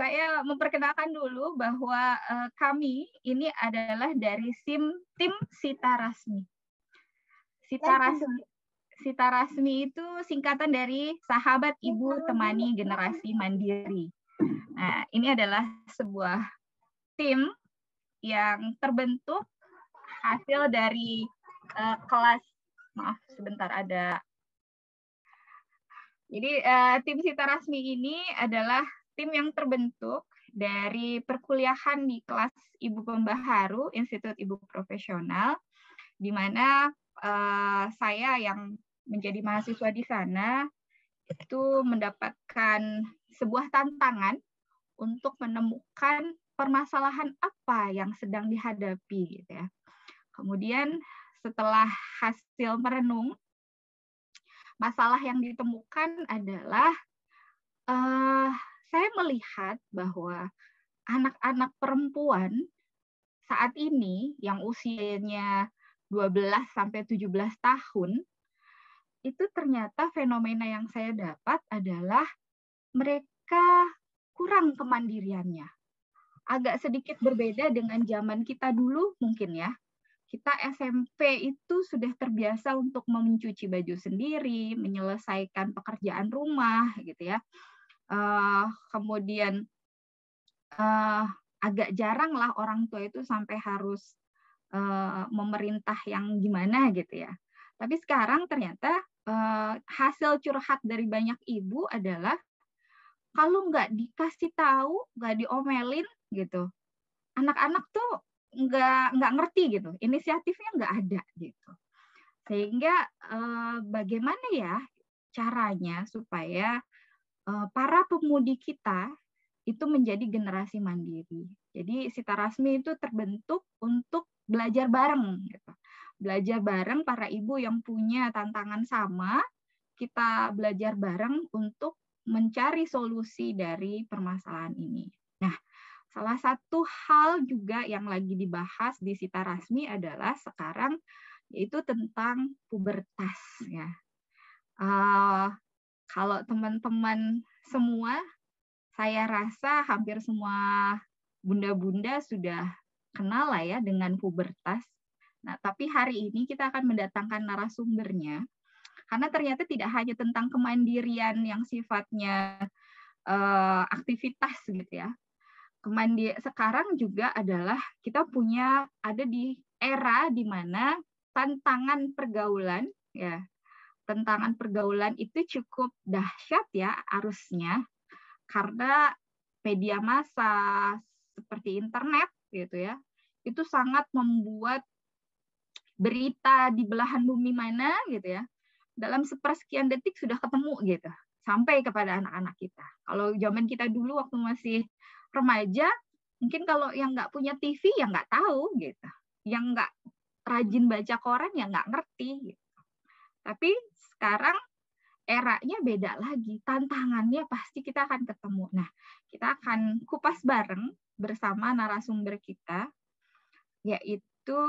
Saya memperkenalkan dulu bahwa kami ini adalah dari tim Sita Rasmi. Sita Rasmi itu singkatan dari Sahabat Ibu Temani Generasi Mandiri. Nah, ini adalah sebuah tim yang terbentuk hasil dari kelas, maaf sebentar ada. Jadi tim Sita Rasmi ini adalah tim yang terbentuk dari perkuliahan di kelas Ibu Pembaharu, Institut Ibu Profesional, di mana saya yang menjadi mahasiswa di sana itu mendapatkan sebuah tantangan untuk menemukan permasalahan apa yang sedang dihadapi, gitu ya. Kemudian setelah hasil merenung, masalah yang ditemukan adalah saya melihat bahwa anak-anak perempuan saat ini yang usianya 12 sampai 17 tahun, itu ternyata fenomena yang saya dapat adalah mereka kurang kemandiriannya. Agak sedikit berbeda dengan zaman kita dulu mungkin ya. Kita SMP itu sudah terbiasa untuk mencuci baju sendiri, menyelesaikan pekerjaan rumah gitu ya. Kemudian agak jarang lah orang tua itu sampai harus memerintah yang gimana gitu ya. Tapi sekarang ternyata hasil curhat dari banyak ibu adalah kalau nggak dikasih tahu, nggak diomelin gitu, anak-anak tuh nggak ngerti gitu, inisiatifnya nggak ada gitu. Sehingga bagaimana ya caranya supaya para pemudi kita itu menjadi generasi mandiri. Jadi Sita Rasmi itu terbentuk untuk belajar bareng gitu. Belajar bareng para ibu yang punya tantangan sama, kita belajar bareng untuk mencari solusi dari permasalahan ini. Nah, salah satu hal juga yang lagi dibahas di Sita Rasmi adalah sekarang yaitu tentang pubertas ya. Kalau teman-teman semua, saya rasa hampir semua bunda-bunda sudah kenal lah ya dengan pubertas. Nah, tapi hari ini kita akan mendatangkan narasumbernya, karena ternyata tidak hanya tentang kemandirian yang sifatnya aktivitas gitu ya. Sekarang juga adalah kita ada di era di mana tantangan pergaulan ya, tantangan pergaulan itu cukup dahsyat ya arusnya, karena media massa seperti internet gitu ya, itu sangat membuat berita di belahan bumi mana gitu ya, dalam sepersekian detik sudah ketemu gitu, sampai kepada anak-anak kita. Kalau zaman kita dulu waktu masih remaja, mungkin kalau yang nggak punya TV ya nggak tahu gitu, yang nggak rajin baca koran ya nggak ngerti gitu. Tapi sekarang eranya beda lagi, tantangannya pasti kita akan ketemu. Nah, kita akan kupas bareng bersama narasumber kita, yaitu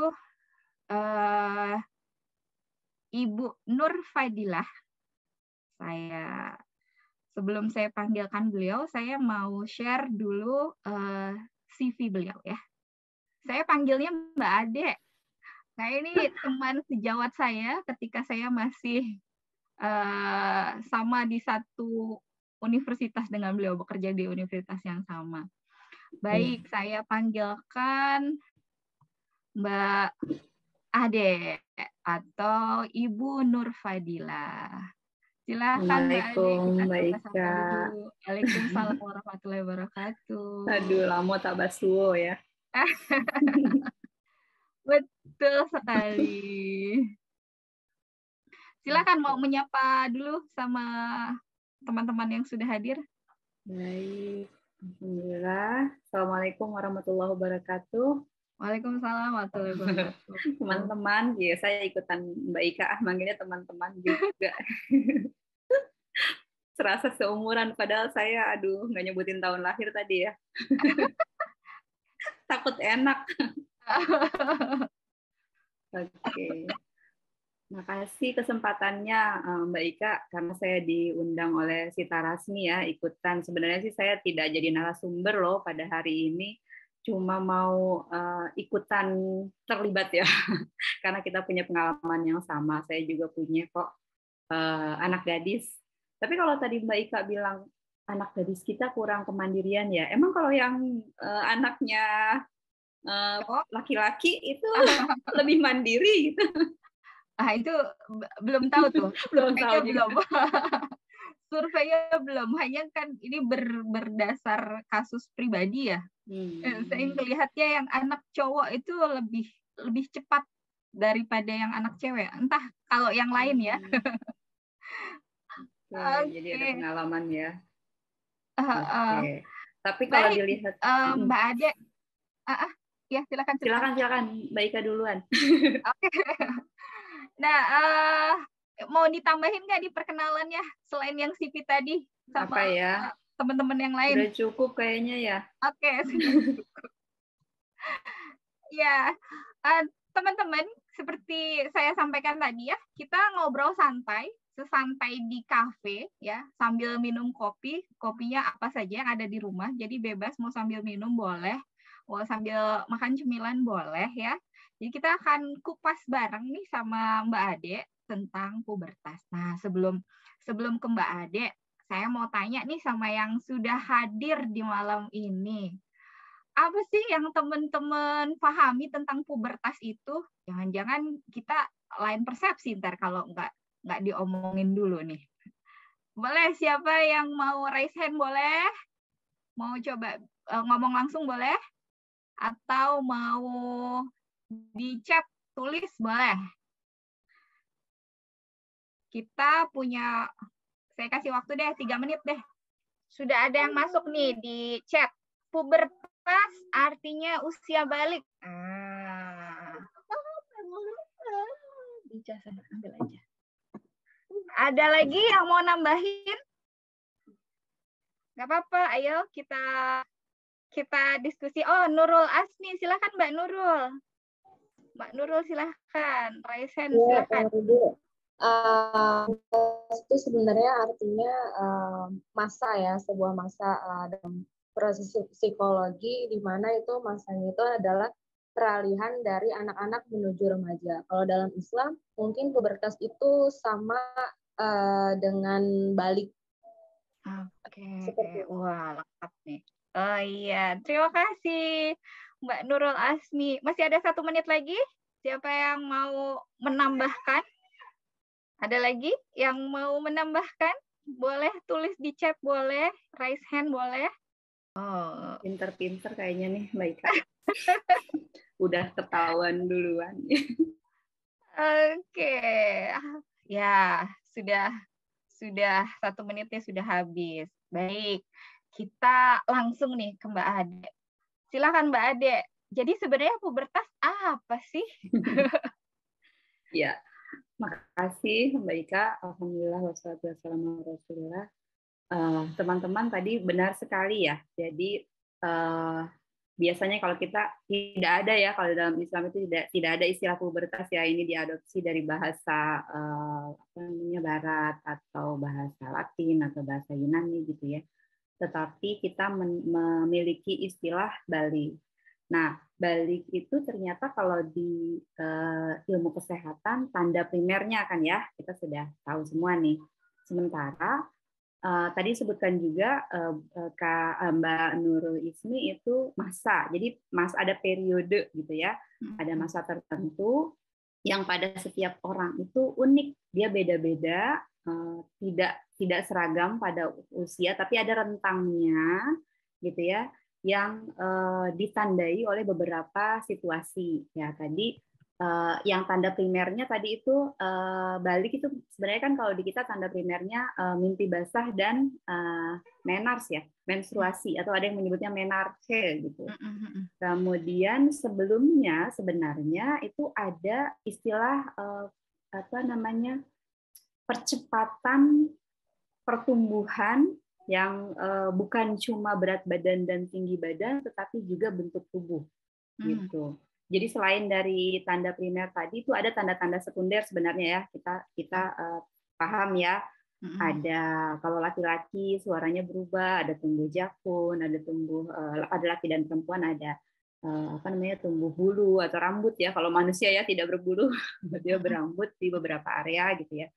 Ibu Nur Fadilah. Sebelum saya panggilkan beliau, saya mau share dulu CV beliau ya. Saya panggilnya Mbak Ade. Nah, ini teman sejawat saya ketika saya masih sama di satu universitas dengan beliau, bekerja di universitas yang sama. Baik, saya panggilkan Mbak Ade atau Ibu Nur Fadilah. Silakan Mbak Ade, kita sapa dulu. Waalaikumsalam warahmatullahi wabarakatuh. Aduh, lama tak basuh ya. Betul sekali. Silakan mau menyapa dulu sama teman-teman yang sudah hadir. Baik, alhamdulillah. Assalamualaikum warahmatullahi wabarakatuh. Waalaikumsalam warahmatullahi wabarakatuh. Teman-teman, ya saya ikutan Mbak Ika, manggilnya teman-teman juga. Serasa seumuran, padahal saya, nggak nyebutin tahun lahir tadi ya. Takut enak. Oke. Makasih kesempatannya Mbak Ika, karena saya diundang oleh Sita Rasmi ya ikutan. Sebenarnya sih saya tidak jadi narasumber loh pada hari ini, cuma mau ikutan terlibat ya, karena kita punya pengalaman yang sama. Saya juga punya kok anak gadis. Tapi kalau tadi Mbak Ika bilang anak gadis kita kurang kemandirian ya, emang kalau yang anaknya laki-laki itu lebih mandiri gitu? Itu belum tahu tuh, Belum tahu surveinya belum. Surveinya belum, hanya kan ini berdasar kasus pribadi ya. Saya melihatnya yang anak cowok itu lebih cepat daripada yang anak cewek. Entah kalau yang lain ya. Jadi ada pengalaman ya. Tapi kalau baik, dilihat Mbak Ade, ya silakan. Silakan Mbak Ika duluan. Oke. Nah, mau ditambahin nggak di perkenalannya selain yang CV tadi sama apa ya? Teman-teman yang lain? Sudah cukup kayaknya ya. Oke, sudah cukup. Ya, teman-teman, seperti saya sampaikan tadi ya, kita ngobrol santai, sesantai di kafe ya, sambil minum kopi, kopinya apa saja yang ada di rumah, jadi bebas mau sambil minum boleh, mau sambil makan cemilan boleh ya. Jadi kita akan kupas bareng nih sama Mbak Ade tentang pubertas. Nah, sebelum ke Mbak Ade, saya mau tanya nih sama yang sudah hadir di malam ini. Apa sih yang teman-teman pahami tentang pubertas itu? Jangan-jangan kita lain persepsi ntar kalau nggak diomongin dulu nih. Boleh, siapa yang mau raise hand boleh? Mau coba ngomong langsung boleh? Atau mau di chat tulis boleh? Kita punya, saya kasih waktu deh 3 menit deh. Sudah ada yang masuk nih di chat. Pubertas artinya usia balik. Bisa saya ambil aja. Ada lagi yang mau nambahin? Gak apa-apa, ayo kita diskusi. Oh, Nurul Asmi, silakan Mbak Nurul. Mbak Nurul silakan, raise hand silakan. Itu sebenarnya artinya masa ya, sebuah masa dalam proses psikologi di mana itu masanya itu adalah peralihan dari anak-anak menuju remaja. Kalau dalam Islam mungkin pubertas itu sama dengan balik. Oke. Wah, lengkap nih. Oh iya, terima kasih Mbak Nurul Asmi. Masih ada 1 menit lagi. Siapa yang mau menambahkan? Ada lagi yang mau menambahkan? Boleh tulis di chat, boleh raise hand, boleh. Oh, pinter-pinter kayaknya nih Mbak Ika. Udah ketahuan duluan. Oke. Ya, sudah 1 menitnya sudah habis. Baik, kita langsung nih ke Mbak Ade. Silakan Mbak Ade. Jadi sebenarnya pubertas apa sih? Ya, makasih Mbak Ika. Alhamdulillah wassalatu wassalamu ala Rasulillah. Teman-teman tadi benar sekali ya. Jadi biasanya kalau kita tidak ada ya, kalau dalam Islam itu tidak ada istilah pubertas ya. Ini diadopsi dari bahasa Barat atau bahasa Latin atau bahasa Yunani gitu ya. Tetapi kita memiliki istilah balik. Nah, balik itu ternyata kalau di ilmu kesehatan tanda primernya kan ya, kita sudah tahu semua nih. Sementara tadi sebutkan juga Mbak Nurul Ismi itu masa. Jadi ada periode gitu ya. Ada masa tertentu yang pada setiap orang itu unik. Dia beda-beda, tidak seragam pada usia, tapi ada rentangnya gitu ya, yang ditandai oleh beberapa situasi. Ya tadi yang tanda primernya tadi itu balik itu sebenarnya kan kalau di kita tanda primernya mimpi basah dan menars ya, menstruasi atau ada yang menyebutnya menarche gitu. Kemudian sebelumnya sebenarnya itu ada istilah percepatan pertumbuhan yang bukan cuma berat badan dan tinggi badan tetapi juga bentuk tubuh gitu. Jadi selain dari tanda primer tadi itu ada tanda-tanda sekunder sebenarnya ya, kita paham ya. Ada kalau laki-laki suaranya berubah, ada tumbuh jakun, ada tumbuh pada laki dan perempuan ada tumbuh bulu atau rambut ya. Kalau manusia ya tidak berbulu, dia berambut di beberapa area gitu ya.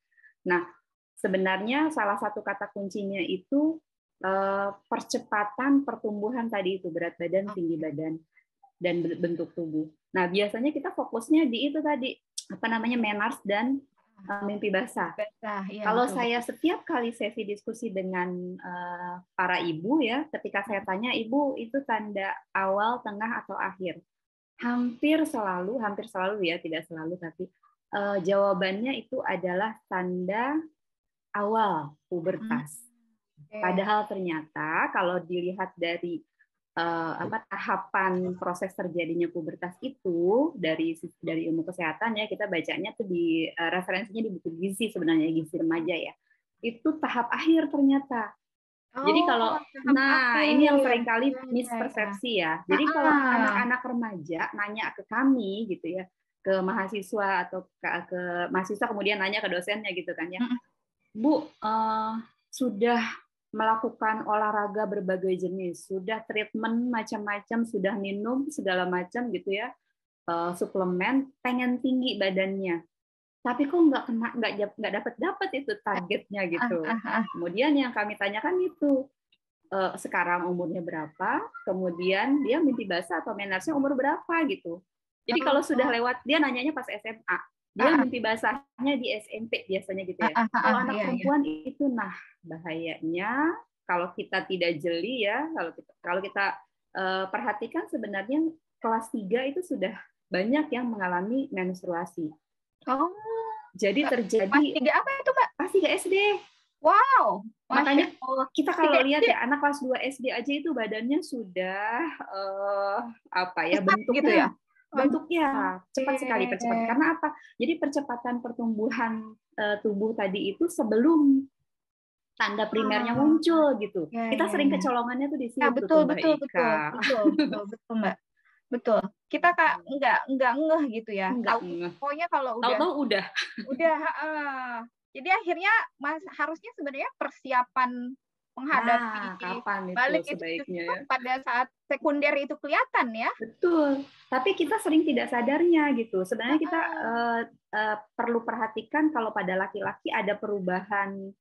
Nah, sebenarnya salah satu kata kuncinya itu percepatan pertumbuhan tadi itu, berat badan, tinggi badan, dan bentuk tubuh. Nah, biasanya kita fokusnya di itu tadi, menarche dan mimpi basah. Ya, kalau saya setiap kali sesi diskusi dengan para ibu ya, ketika saya tanya, ibu itu tanda awal, tengah, atau akhir? Hampir selalu ya, tidak selalu, tapi jawabannya itu adalah tanda awal pubertas. Padahal ternyata kalau dilihat dari tahapan proses terjadinya pubertas itu dari ilmu kesehatan ya, kita bacanya tuh di referensinya di buku gizi sebenarnya, gizi remaja ya. Itu tahap akhir ternyata. Jadi kalau ini yang seringkali mispersepsi ya. Jadi kalau anak-anak remaja nanya ke kami gitu ya, ke mahasiswa atau ke mahasiswa kemudian nanya ke dosennya gitu kan ya. Bu, sudah melakukan olahraga berbagai jenis, sudah treatment macam-macam, sudah minum segala macam gitu ya, suplemen, pengen tinggi badannya, tapi kok nggak dapat itu targetnya gitu. Kemudian yang kami tanyakan itu sekarang umurnya berapa, kemudian dia mimpi basah atau menarche umur berapa gitu. Jadi kalau sudah lewat, dia nanyanya pas SMA. Dia mimpi basahnya di SMP biasanya gitu ya. Kalau anak perempuan itu, nah bahayanya kalau kita tidak jeli ya, kalau kita perhatikan sebenarnya kelas 3 itu sudah banyak yang mengalami menstruasi. Jadi terjadi. Kelas 3 apa itu, Mbak? Kelas 3 SD. Wow. Makanya kita kalau lihat ya, anak kelas 2 SD aja itu badannya sudah bentuknya gitu ya? Bentuknya cepat sekali percepatan. Karena apa? Jadi percepatan pertumbuhan tubuh tadi itu sebelum tanda primernya muncul gitu. Kita sering kecolongannya tuh di situ. Betul, Mbak. Betul. Kita nggak ngeh gitu ya. Pokoknya kalau tahu-tahu udah. Jadi akhirnya harusnya sebenarnya persiapan menghadapi balik itu sebaiknya ya. Pada saat sekunder itu kelihatan ya. Betul. Tapi kita sering tidak sadarnya gitu. Sebenarnya kita perlu perhatikan kalau pada laki-laki ada perubahan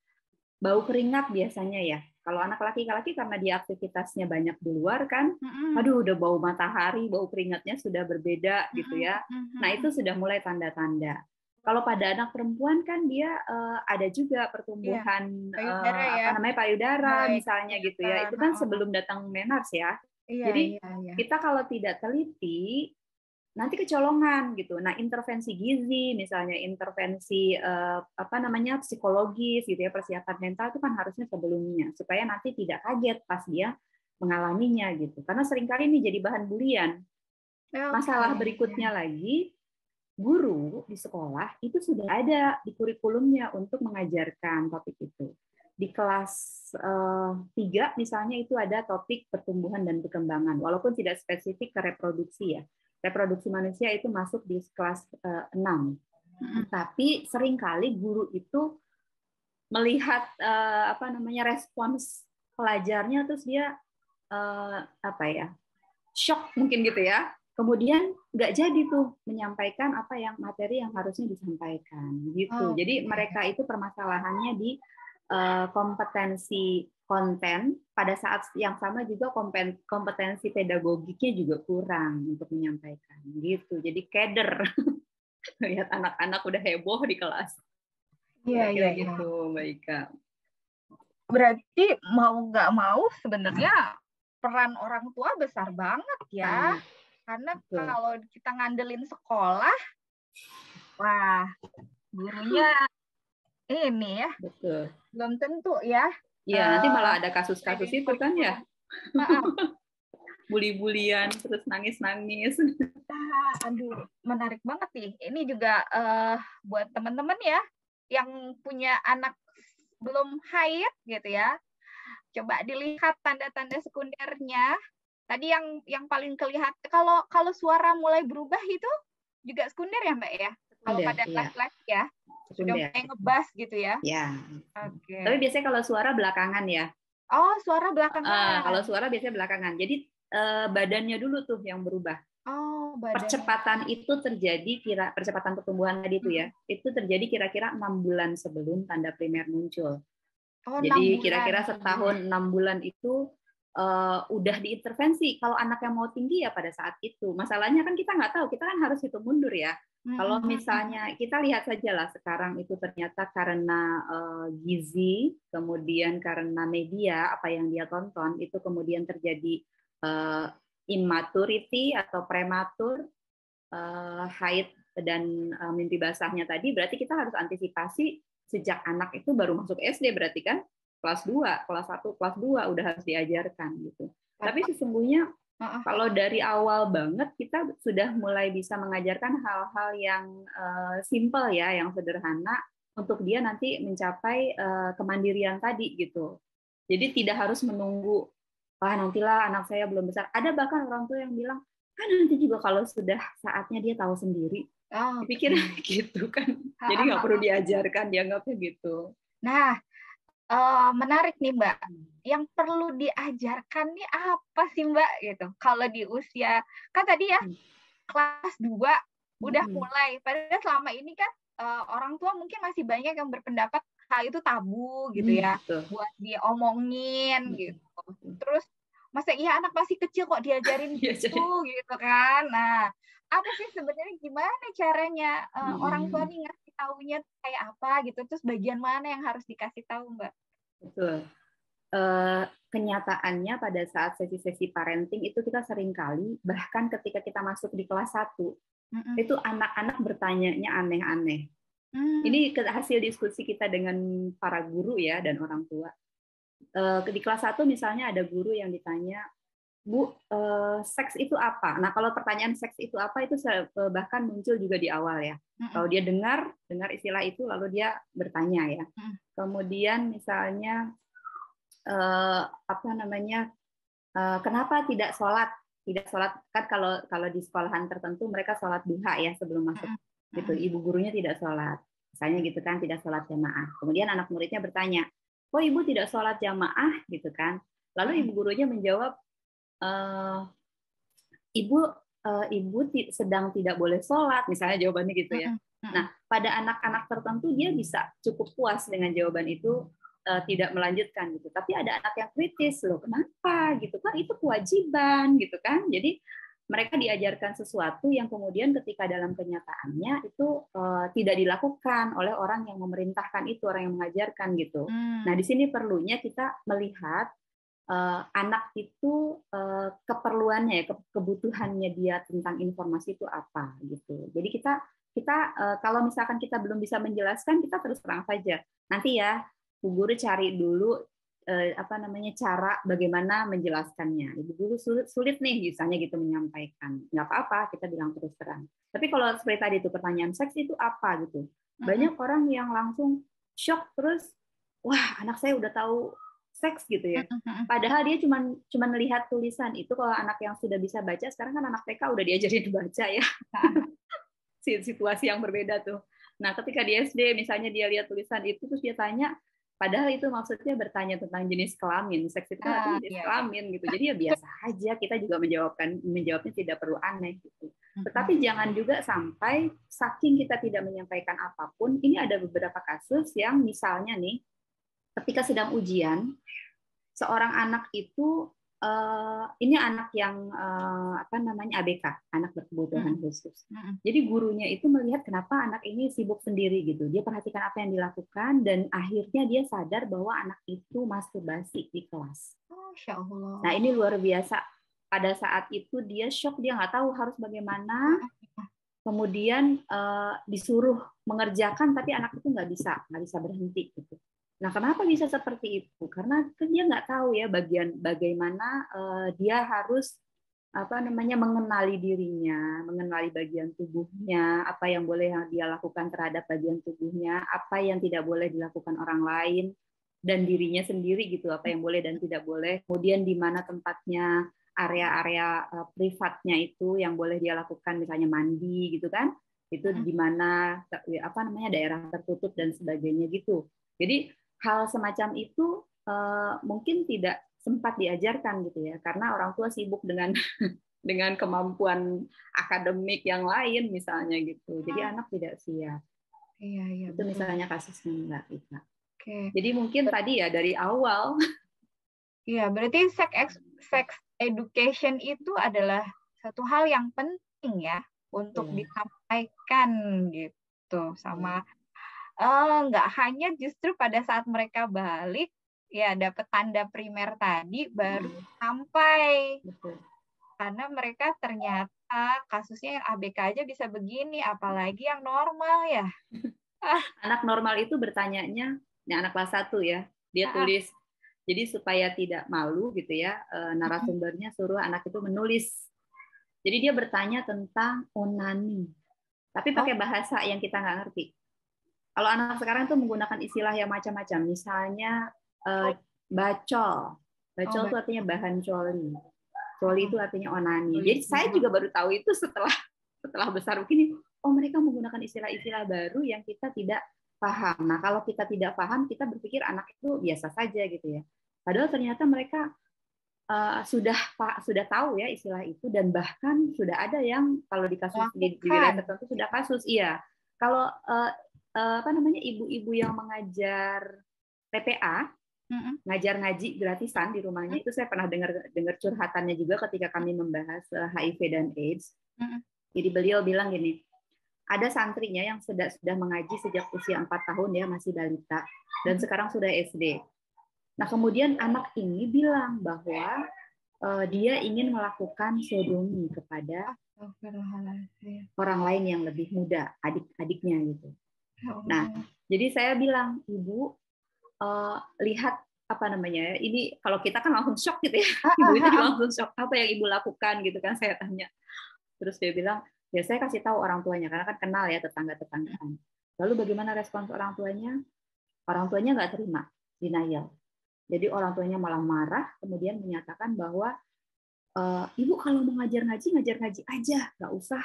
bau keringat biasanya ya. Kalau anak laki-laki karena dia aktivitasnya banyak di luar kan, aduh udah bau matahari, bau keringatnya sudah berbeda gitu ya. Nah itu sudah mulai tanda-tanda. Kalau pada anak perempuan kan dia ada juga pertumbuhan payudara misalnya gitu ya. Itu kan sebelum datang menarche ya. Jadi kita kalau tidak teliti nanti kecolongan gitu. Nah, intervensi gizi misalnya, intervensi psikologis gitu ya, persiapan mental itu kan harusnya sebelumnya supaya nanti tidak kaget pas dia mengalaminya gitu. Karena seringkali ini jadi bahan bulian. Masalah berikutnya lagi, guru di sekolah itu sudah ada di kurikulumnya untuk mengajarkan topik itu. Di kelas 3 misalnya itu ada topik pertumbuhan dan perkembangan, walaupun tidak spesifik ke reproduksi ya. Reproduksi manusia itu masuk di kelas 6. Tapi seringkali guru itu melihat respons pelajarnya, terus dia shock mungkin gitu ya. Kemudian nggak jadi tuh menyampaikan materi yang harusnya disampaikan gitu. Jadi mereka itu permasalahannya di kompetensi konten, pada saat yang sama juga kompetensi pedagogiknya juga kurang untuk menyampaikan gitu. Jadi keder lihat anak-anak udah heboh di kelas. Kira-kira gitu, Mbak Ika. Berarti mau nggak mau sebenarnya peran orang tua besar banget ya. Karena kalau kita ngandelin sekolah, wah gurunya ini ya. Betul. Belum tentu ya. Iya, nanti malah ada kasus-kasus itu kan ya. Buli-bulian, terus nangis-nangis. Aduh, menarik banget nih. Ini juga buat teman-teman ya, yang punya anak belum haid gitu ya. Coba dilihat tanda-tanda sekundernya. Tadi yang paling kelihatan kalau suara mulai berubah itu juga sekunder ya Mbak ya? Kalau Sekunder, pada iya. laki-laki ya, sudah Sekunder. mulai ngebas gitu ya? Ya. Oke. Tapi biasanya kalau suara belakangan ya. Oh, suara belakangan. Kalau suara biasanya belakangan. Jadi badannya dulu tuh yang berubah. Oh, badannya. Percepatan itu terjadi percepatan pertumbuhan tadi itu ya. Itu terjadi kira-kira 6 bulan sebelum tanda primer muncul. Oh, Jadi 6 bulan. kira-kira setahun 6 bulan itu udah diintervensi. Kalau anaknya mau tinggi ya pada saat itu. Masalahnya kan kita nggak tahu, kita kan harus hitung mundur ya. Kalau misalnya kita lihat saja lah sekarang itu ternyata karena gizi, kemudian karena media apa yang dia tonton itu kemudian terjadi immaturity atau prematur, haid dan mimpi basahnya tadi, berarti kita harus antisipasi sejak anak itu baru masuk SD, berarti kan kelas 2, kelas 1, kelas 2 udah harus diajarkan gitu. Tapi sesungguhnya kalau dari awal banget kita sudah mulai bisa mengajarkan hal-hal yang simple ya, yang sederhana untuk dia nanti mencapai kemandirian tadi gitu. Jadi tidak harus menunggu, wah nantilah anak saya belum besar. Ada bahkan orang tua yang bilang, kan nanti juga kalau sudah saatnya dia tahu sendiri. Dipikir gitu kan. Jadi nggak perlu diajarkan, dianggapnya gitu. Nah, menarik nih Mbak. Yang perlu diajarkan nih apa sih Mbak gitu? Kalau di usia kan tadi ya kelas 2 udah mulai. Padahal selama ini kan orang tua mungkin masih banyak yang berpendapat hal itu tabu gitu ya, buat diomongin gitu. Terus masa iya anak masih kecil kok diajarin gitu gitu kan. Nah, apa sih sebenarnya gimana caranya orang tua nih ngasih taunya kayak apa gitu, terus bagian mana yang harus dikasih tahu Mbak? Betul. Kenyataannya pada saat sesi-sesi parenting itu kita sering kali, bahkan ketika kita masuk di kelas 1, itu anak-anak bertanyanya aneh-aneh. Ini hasil diskusi kita dengan para guru ya dan orang tua. Di kelas 1 misalnya ada guru yang ditanya, Bu, seks itu apa? Nah, kalau pertanyaan seks itu apa itu bahkan muncul juga di awal ya. Kalau dia dengar istilah itu lalu dia bertanya ya. Kemudian misalnya kenapa tidak sholat? Tidak sholat kan kalau di sekolahan tertentu mereka sholat duha ya sebelum masuk gitu. Ibu gurunya tidak sholat, misalnya gitu kan, tidak sholat jamaah. Kemudian anak muridnya bertanya, kok ibu tidak sholat jamaah gitu kan? Lalu ibu gurunya menjawab, ibu sedang tidak boleh sholat, misalnya jawabannya gitu ya. Nah, pada anak-anak tertentu dia bisa cukup puas dengan jawaban itu, tidak melanjutkan gitu. Tapi ada anak yang kritis, loh kenapa gitu kan, itu kewajiban gitu kan. Jadi mereka diajarkan sesuatu yang kemudian ketika dalam kenyataannya itu tidak dilakukan oleh orang yang memerintahkan itu, orang yang mengajarkan gitu. Nah, di sini perlunya kita melihat anak itu keperluannya, kebutuhannya dia tentang informasi itu apa gitu. Jadi kita kalau misalkan kita belum bisa menjelaskan, kita terus terang saja. Nanti ya, Bu Guru cari dulu cara bagaimana menjelaskannya. Ibu Guru sulit nih misalnya gitu menyampaikan. Nggak apa-apa, kita bilang terus terang. Tapi kalau seperti tadi itu pertanyaan seks itu apa gitu. Banyak orang yang langsung shock terus, wah anak saya udah tahu seks gitu ya. Padahal dia cuma melihat tulisan itu. Kalau anak yang sudah bisa baca, sekarang kan anak TK udah diajarin baca ya. Situasi yang berbeda tuh. Nah, ketika di SD misalnya dia lihat tulisan itu terus dia tanya, padahal itu maksudnya bertanya tentang jenis kelamin, seks itu artinya jenis kelamin gitu. Jadi ya biasa aja, kita juga menjawabnya tidak perlu aneh gitu. Tetapi jangan juga sampai saking kita tidak menyampaikan apapun. Ini ada beberapa kasus yang misalnya nih, ketika sedang ujian, seorang anak itu ini anak yang ABK, anak berkebutuhan khusus. Jadi gurunya itu melihat kenapa anak ini sibuk sendiri gitu. Dia perhatikan apa yang dilakukan dan akhirnya dia sadar bahwa anak itu masturbasi di kelas. Masya Allah. Nah ini luar biasa. Pada saat itu dia shock, dia nggak tahu harus bagaimana. Kemudian disuruh mengerjakan, tapi anak itu nggak bisa berhenti gitu. Nah, kenapa bisa seperti itu? Karena dia nggak tahu ya bagaimana dia harus mengenali dirinya, mengenali bagian tubuhnya, apa yang boleh dia lakukan terhadap bagian tubuhnya, apa yang tidak boleh dilakukan orang lain dan dirinya sendiri gitu, apa yang boleh dan tidak boleh. Kemudian di mana tempatnya area-area privatnya itu yang boleh dia lakukan, misalnya mandi gitu kan, itu di mana apa namanya daerah tertutup dan sebagainya gitu. Jadi hal semacam itu mungkin tidak sempat diajarkan gitu ya, karena orang tua sibuk dengan dengan kemampuan akademik yang lain misalnya gitu. Jadi anak tidak siap. Iya, Itu misalnya kasusnya Mbak Ika. Oke. Jadi mungkin tadi ya dari awal. Iya, berarti sex education itu adalah satu hal yang penting ya untuk disampaikan gitu sama nggak hanya justru pada saat mereka balik ya dapat tanda primer tadi baru sampai. Betul. Karena mereka ternyata kasusnya yang ABK aja bisa begini, apalagi yang normal ya. Anak normal itu bertanyanya, nah anak kelas 1 ya, dia tulis. Jadi supaya tidak malu gitu ya, narasumbernya suruh anak itu menulis. Jadi dia bertanya tentang onani, tapi pakai bahasa yang kita nggak ngerti. Kalau anak sekarang tuh menggunakan istilah yang macam-macam, misalnya bacol. Bacol itu artinya bahan coli. Coli itu artinya onani. Jadi saya juga baru tahu itu setelah besar begini. Oh, mereka menggunakan istilah-istilah baru yang kita tidak paham. Nah, kalau kita tidak paham, kita berpikir anak itu biasa saja gitu ya. Padahal ternyata mereka sudah tahu ya istilah itu, dan bahkan sudah ada yang kalau di kasus di wilayah tertentu sudah kasus. Iya. Kalau apa namanya ibu-ibu yang mengajar PPA, ngajar ngaji gratisan di rumahnya, itu saya pernah dengar curhatannya juga ketika kami membahas HIV dan AIDS. Jadi beliau bilang gini, ada santrinya yang sudah mengaji sejak usia 4 tahun ya, masih balita, dan sekarang sudah SD. Nah, kemudian anak ini bilang bahwa dia ingin melakukan sodomi kepada orang lain yang lebih muda, adik-adiknya gitu. Nah, jadi saya bilang, Ibu, lihat apa namanya, ini kalau kita kan langsung shock gitu ya, ibu itu langsung shock, apa yang ibu lakukan gitu kan, saya tanya. Terus dia bilang, ya saya kasih tahu orang tuanya, karena kan kenal ya tetangga-tetanggaan. Lalu bagaimana respons orang tuanya? Orang tuanya nggak terima, denial. Jadi orang tuanya malah marah, kemudian menyatakan bahwa ibu kalau mau ngajar ngaji aja, nggak usah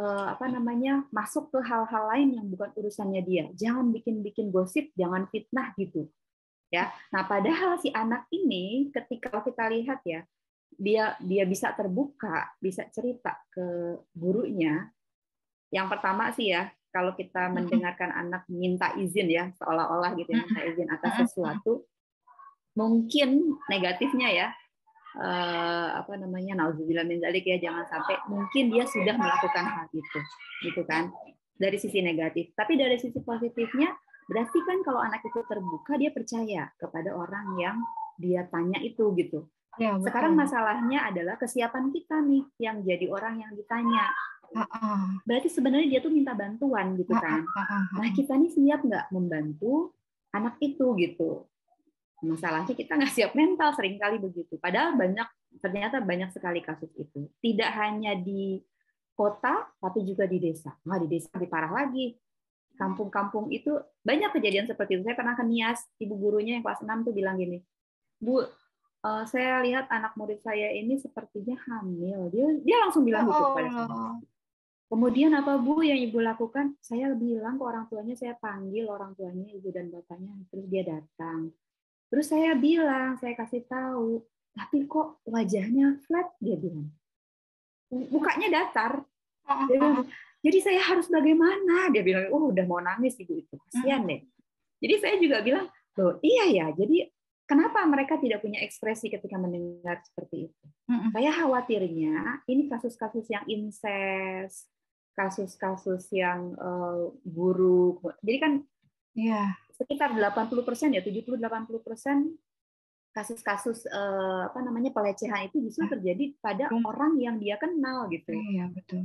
apa namanya masuk ke hal-hal lain yang bukan urusannya dia. Jangan bikin gosip, jangan fitnah gitu. Ya. Nah, padahal si anak ini ketika kita lihat ya, dia bisa terbuka, bisa cerita ke gurunya. Yang pertama sih ya, kalau kita mendengarkan anak minta izin ya, seolah-olah gitu ya, minta izin atas sesuatu, mungkin negatifnya ya, apa namanya, nauzubillah min dzalik ya, jangan sampai mungkin dia sudah melakukan hal itu, gitu kan, dari sisi negatif. Tapi dari sisi positifnya, berarti kan kalau anak itu terbuka, dia percaya kepada orang yang dia tanya itu gitu. Ya, sekarang masalahnya adalah kesiapan kita nih yang jadi orang yang ditanya. Berarti sebenarnya dia tuh minta bantuan gitu kan. Nah, kita nih siap nggak membantu anak itu gitu. Masalahnya kita nggak siap mental, seringkali begitu. Padahal ternyata banyak sekali kasus itu. Tidak hanya di kota, tapi juga di desa. Nah, di desa lebih parah lagi. Kampung-kampung itu banyak kejadian seperti itu. Saya pernah ke Nias, ibu gurunya yang kelas 6 tuh bilang gini, Bu, saya lihat anak murid saya ini sepertinya hamil. Dia langsung bilang gitu pada saya. Kemudian apa Bu yang Ibu lakukan? Saya bilang ke orang tuanya, saya panggil orang tuanya, ibu dan bapaknya, terus dia datang. Terus saya bilang, saya kasih tahu, tapi kok wajahnya flat, dia bilang. Mukanya datar. Dia bilang, jadi saya harus bagaimana? Dia bilang, udah mau nangis ibu itu, kasihan deh. Jadi saya juga bilang, loh iya ya, jadi kenapa mereka tidak punya ekspresi ketika mendengar seperti itu? Saya khawatirnya ini kasus-kasus yang incest, kasus-kasus yang buruk. Jadi kan sekitar 80% ya, 70-80% kasus-kasus apa namanya pelecehan itu justru terjadi pada orang yang dia kenal gitu.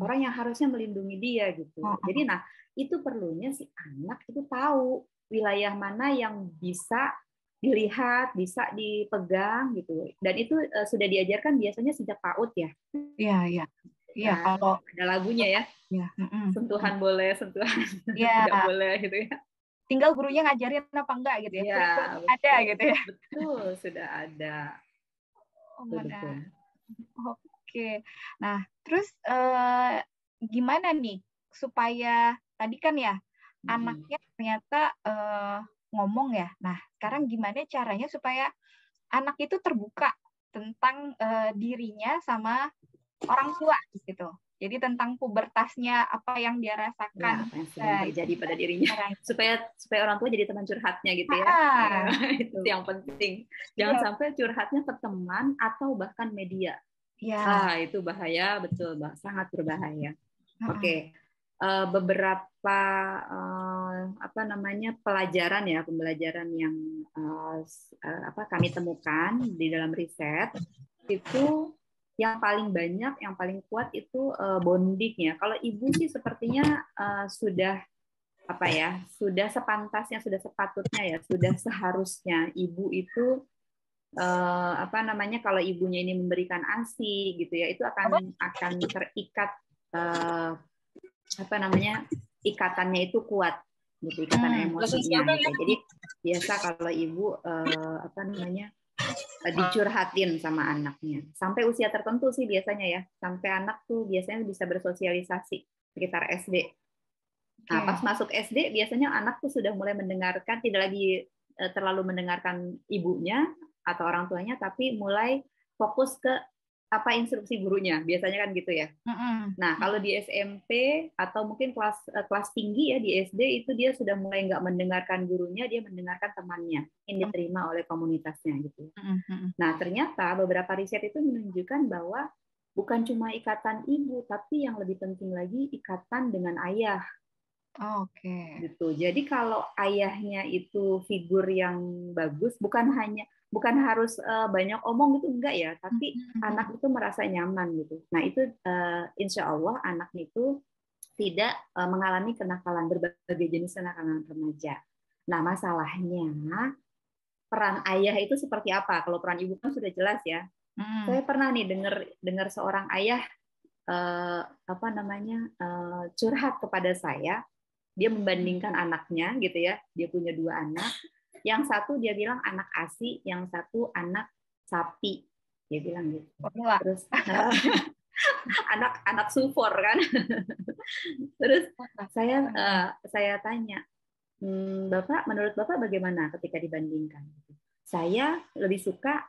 Orang yang harusnya melindungi dia gitu. Jadi nah, itu perlunya si anak itu tahu wilayah mana yang bisa dilihat, bisa dipegang gitu. Dan itu sudah diajarkan biasanya sejak PAUD ya. Iya. Iya, nah, kalau ada lagunya ya. Sentuhan boleh, sentuhan tidak boleh gitu ya. Tinggal gurunya ngajarin apa enggak gitu ya. Iya, ada gitu ya. Betul, sudah ada. Betul. Oke. Nah, terus gimana nih supaya tadi kan ya anaknya ternyata ngomong ya. Nah, sekarang gimana caranya supaya anak itu terbuka tentang dirinya sama orang tua gitu. Jadi tentang pubertasnya, apa yang dia rasakan. Apa yang sedang terjadi pada dirinya, supaya orang tua jadi teman curhatnya gitu ya. Itu yang penting. Jangan sampai curhatnya ke teman atau bahkan media. Itu bahaya, betul, sangat berbahaya. Oke. Beberapa pembelajaran yang kami temukan di dalam riset itu yang paling banyak, yang paling kuat itu bonding ya. Kalau ibu sih sepertinya sudah sepantasnya, sudah sepatutnya ya, sudah seharusnya ibu itu kalau ibunya ini memberikan ASI gitu ya, itu akan terikat ikatannya itu kuat gitu, ikatan emosinya gitu. Jadi biasa kalau ibu dicurhatin sama anaknya sampai usia tertentu sih biasanya ya, sampai anak tuh biasanya bisa bersosialisasi sekitar SD. Nah, pas masuk SD biasanya anak tuh sudah mulai mendengarkan, tidak lagi terlalu mendengarkan ibunya atau orang tuanya, tapi mulai fokus ke instruksi gurunya, biasanya kan gitu ya. Nah, kalau di SMP atau mungkin kelas tinggi ya, di SD itu dia sudah mulai nggak mendengarkan gurunya, dia mendengarkan temannya yang diterima oleh komunitasnya gitu. Nah, ternyata beberapa riset itu menunjukkan bahwa bukan cuma ikatan ibu, tapi yang lebih penting lagi ikatan dengan ayah. Gitu. Jadi kalau ayahnya itu figur yang bagus, bukan harus banyak omong gitu, enggak ya, tapi anak itu merasa nyaman gitu. Nah, itu insya Allah anak itu tidak mengalami kenakalan, berbagai jenis kenakalan remaja. Nah, masalahnya peran ayah itu seperti apa? Kalau peran ibu kan sudah jelas ya. Saya pernah nih dengar seorang ayah curhat kepada saya. Dia membandingkan anaknya gitu ya. Dia punya 2 anak. Yang satu dia bilang anak ASI, yang satu anak sapi. Dia bilang gitu. Terus anak sufor kan. Terus saya tanya, Bapak, menurut Bapak bagaimana ketika dibandingkan? Saya lebih suka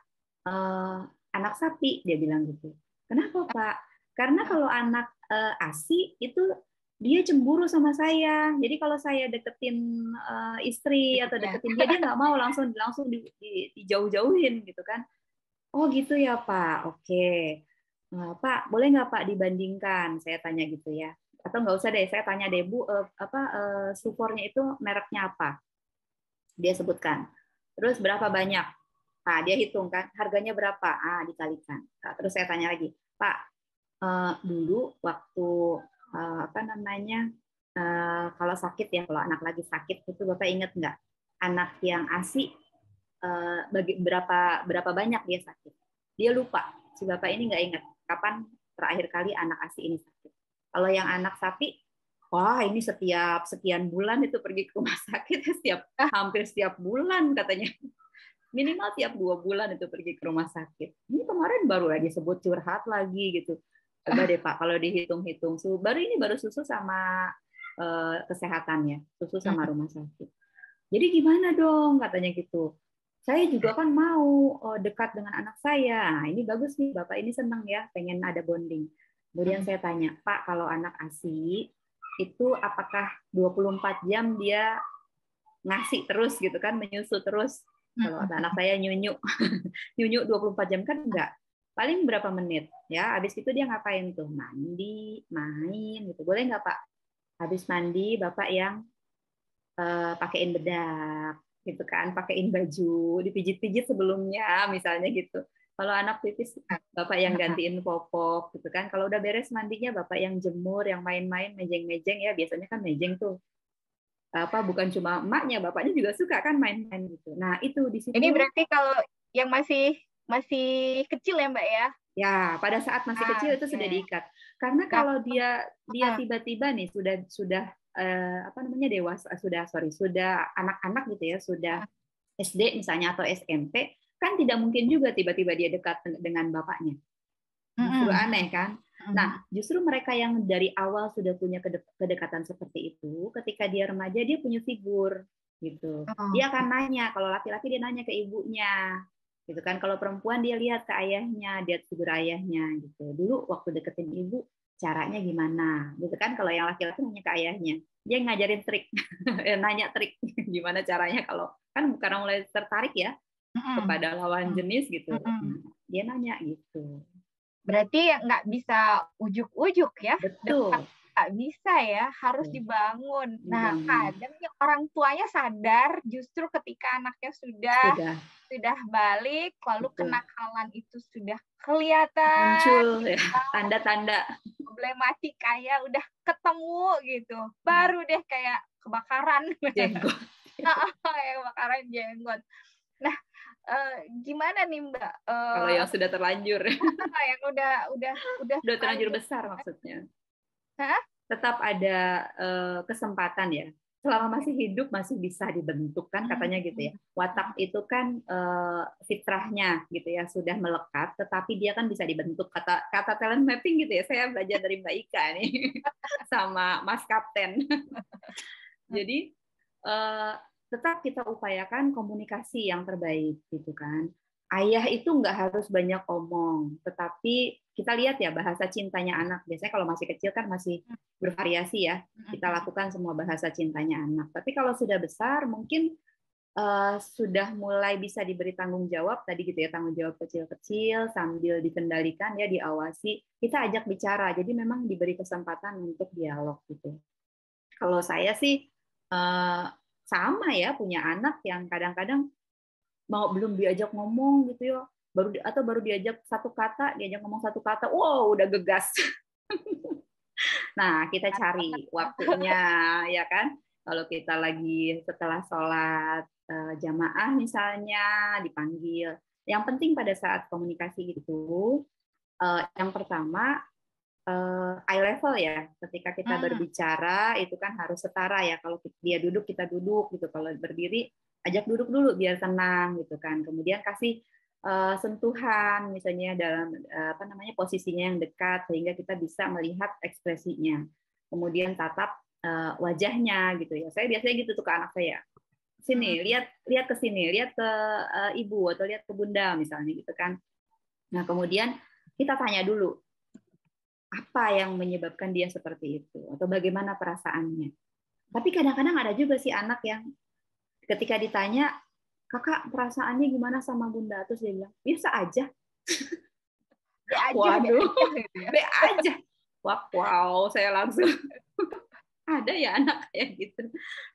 anak sapi, dia bilang gitu. Kenapa, Pak? Karena kalau anak ASI itu dia cemburu sama saya. Jadi kalau saya deketin istri atau deketin dia nggak mau, langsung dijauh-jauhin gitu kan. Oh gitu ya Pak. Oke. Pak, boleh nggak Pak dibandingkan? Saya tanya gitu ya. Atau nggak usah deh, saya tanya deh Bu, supornya itu mereknya apa? Dia sebutkan. Terus berapa banyak? Nah, dia hitung kan, harganya berapa? Dikalikan. Nah, terus saya tanya lagi, Pak, dulu waktu kalau sakit ya, kalau anak lagi sakit itu Bapak ingat nggak anak yang ASI berapa banyak dia sakit? Dia lupa, si Bapak ini nggak ingat kapan terakhir kali anak ASI ini sakit. Kalau yang anak sapi, wah ini setiap sekian bulan itu pergi ke rumah sakit, hampir setiap bulan katanya. Minimal tiap 2 bulan itu pergi ke rumah sakit. Ini kemarin baru lagi sebut curhat lagi gitu. Coba deh Pak, kalau dihitung-hitung, baru susu sama kesehatannya, susu sama rumah sakit. Jadi gimana dong katanya gitu. Saya juga kan mau dekat dengan anak saya. Nah, ini bagus nih, Bapak ini senang ya, pengen ada bonding. Kemudian saya tanya, Pak, kalau anak ASI itu apakah 24 jam dia ngasih terus gitu kan, menyusu terus? Kalau anak saya nyunyu 24 jam kan enggak. Paling berapa menit ya, habis itu dia ngapain tuh, mandi, main gitu. Boleh nggak Pak, habis mandi Bapak yang pakein bedak gitu kan, pakein baju, dipijit-pijit sebelumnya misalnya gitu. Kalau anak pipis Bapak yang gantiin popok gitu kan. Kalau udah beres mandinya Bapak yang jemur, yang main-main, mejeng-mejeng ya, biasanya kan mejeng tuh bukan cuma emaknya, bapaknya juga suka kan main-main gitu. Nah itu di situ. Ini berarti kalau yang masih kecil ya Mbak ya? Ya, pada saat masih kecil itu sudah diikat. Karena kalau dia tiba-tiba nih sudah dewasa, sudah anak-anak gitu ya, sudah SD misalnya atau SMP, kan tidak mungkin juga tiba-tiba dia dekat dengan bapaknya. Justru aneh kan? Nah, justru mereka yang dari awal sudah punya kedekatan seperti itu, ketika dia remaja dia punya figur gitu. Dia akan nanya, kalau laki-laki dia nanya ke ibunya, gitu kan. Kalau perempuan dia lihat ke ayahnya, dia figur ayahnya gitu. Dulu waktu deketin ibu caranya gimana, gitu kan. Kalau yang laki-laki nanya ke ayahnya, dia ngajarin trik, nanya trik gimana caranya kalau kan karena mulai tertarik ya kepada lawan jenis gitu. Dia nanya gitu. Berarti nggak bisa ujuk-ujuk ya, betul, nggak bisa ya, harus dibangun. Nah, kadang orang tuanya sadar justru ketika anaknya sudah balik, lalu kenakalan itu sudah kelihatan, muncul ya, tanda-tanda problematika ya udah ketemu gitu, baru deh kayak kebakaran jenggot. kayak kebakaran jenggot. Nah, gimana nih Mbak? Kalau yang sudah terlanjur, yang udah terlanjur besar maksudnya. Hah? Tetap ada kesempatan ya. Selama masih hidup masih bisa dibentuk kan katanya gitu ya. Watak itu kan fitrahnya gitu ya sudah melekat, tetapi dia kan bisa dibentuk kata talent mapping gitu ya. Saya belajar dari Mbak Ika nih sama Mas Kapten. Jadi tetap kita upayakan komunikasi yang terbaik gitu kan. Ayah itu nggak harus banyak omong, tetapi kita lihat ya bahasa cintanya anak. Biasanya kalau masih kecil kan masih bervariasi ya. Kita lakukan semua bahasa cintanya anak. Tapi kalau sudah besar mungkin sudah mulai bisa diberi tanggung jawab tadi gitu ya, tanggung jawab kecil-kecil sambil dikendalikan ya, diawasi. Kita ajak bicara. Jadi memang diberi kesempatan untuk dialog gitu. Kalau saya sih sama ya, punya anak yang kadang-kadang belum diajak ngomong gitu ya, baru diajak diajak ngomong satu kata, wow udah gegas. Nah kita cari waktunya ya kan, kalau kita lagi setelah sholat jamaah misalnya dipanggil. Yang penting pada saat komunikasi itu yang pertama eye level ya, ketika kita berbicara itu kan harus setara ya. Kalau dia duduk kita duduk gitu, kalau berdiri ajak duduk dulu biar tenang gitu kan. Kemudian kasih sentuhan misalnya dalam posisinya yang dekat sehingga kita bisa melihat ekspresinya. Kemudian tatap wajahnya gitu ya. Saya biasanya gitu tuh ke anak saya. Sini, lihat ke sini, lihat ke ibu atau lihat ke bunda misalnya gitu kan. Nah, kemudian kita tanya dulu apa yang menyebabkan dia seperti itu atau bagaimana perasaannya. Tapi kadang-kadang ada juga sih anak yang ketika ditanya, kakak perasaannya gimana sama bunda, terus dia bilang biasa aja. Waduh, be aja. Wow, saya langsung ada ya anak kayak gitu.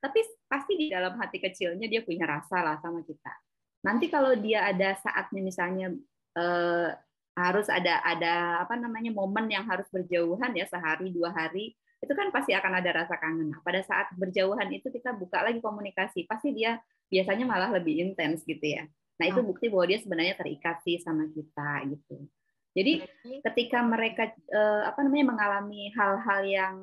Tapi pasti di dalam hati kecilnya dia punya rasa lah sama kita. Nanti kalau dia ada saatnya misalnya harus ada momen yang harus berjauhan ya, sehari 2 hari, itu kan pasti akan ada rasa kangen. Nah, pada saat berjauhan itu kita buka lagi komunikasi, pasti dia biasanya malah lebih intens gitu ya. Nah itu bukti bahwa dia sebenarnya terikat sih sama kita gitu. Jadi ketika mereka mengalami hal-hal yang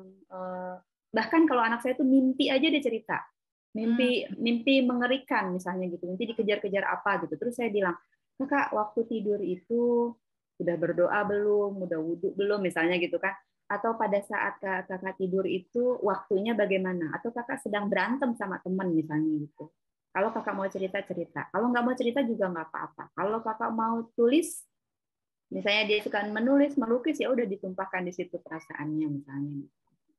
bahkan kalau anak saya tuh mimpi aja dia cerita, mimpi mengerikan misalnya gitu, mimpi dikejar-kejar apa gitu, terus saya bilang, kakak waktu tidur itu udah berdoa belum, udah wudhu belum misalnya gitu kan, atau pada saat kakak tidur itu waktunya bagaimana, atau kakak sedang berantem sama teman misalnya gitu. Kalau kakak mau cerita, kalau nggak mau cerita juga nggak apa-apa. Kalau kakak mau tulis, misalnya dia suka menulis, melukis, ya udah ditumpahkan di situ perasaannya misalnya.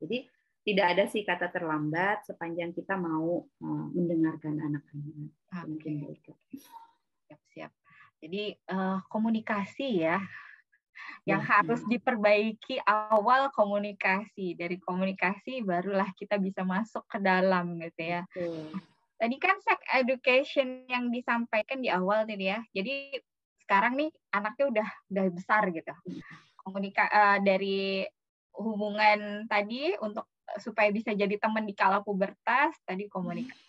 Jadi tidak ada sih kata terlambat sepanjang kita mau mendengarkan anak-anak. Mungkin siap. Jadi komunikasi ya, yang harus diperbaiki awal komunikasi. Dari komunikasi barulah kita bisa masuk ke dalam gitu ya. Tadi kan sex education yang disampaikan di awal tadi ya. Jadi sekarang nih anaknya udah besar gitu. Dari hubungan tadi untuk supaya bisa jadi teman di kala pubertas tadi komunikasi.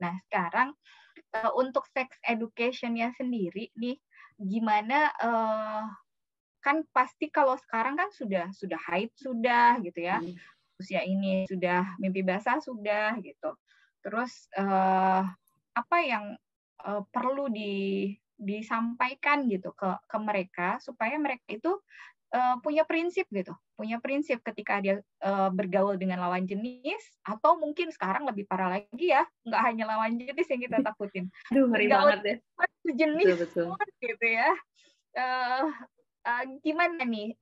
Nah sekarang untuk sex education-nya sendiri nih, gimana kan pasti kalau sekarang kan sudah haid sudah gitu ya, usia ini sudah mimpi basah sudah gitu. Terus apa yang perlu disampaikan gitu ke mereka supaya mereka itu punya prinsip gitu, punya prinsip ketika dia bergaul dengan lawan jenis, atau mungkin sekarang lebih parah lagi ya, nggak hanya lawan jenis yang kita takutin, Aduh, ngeri bergaul banget ya. dengan sejenis Betul. pun gitu ya. Gimana nih,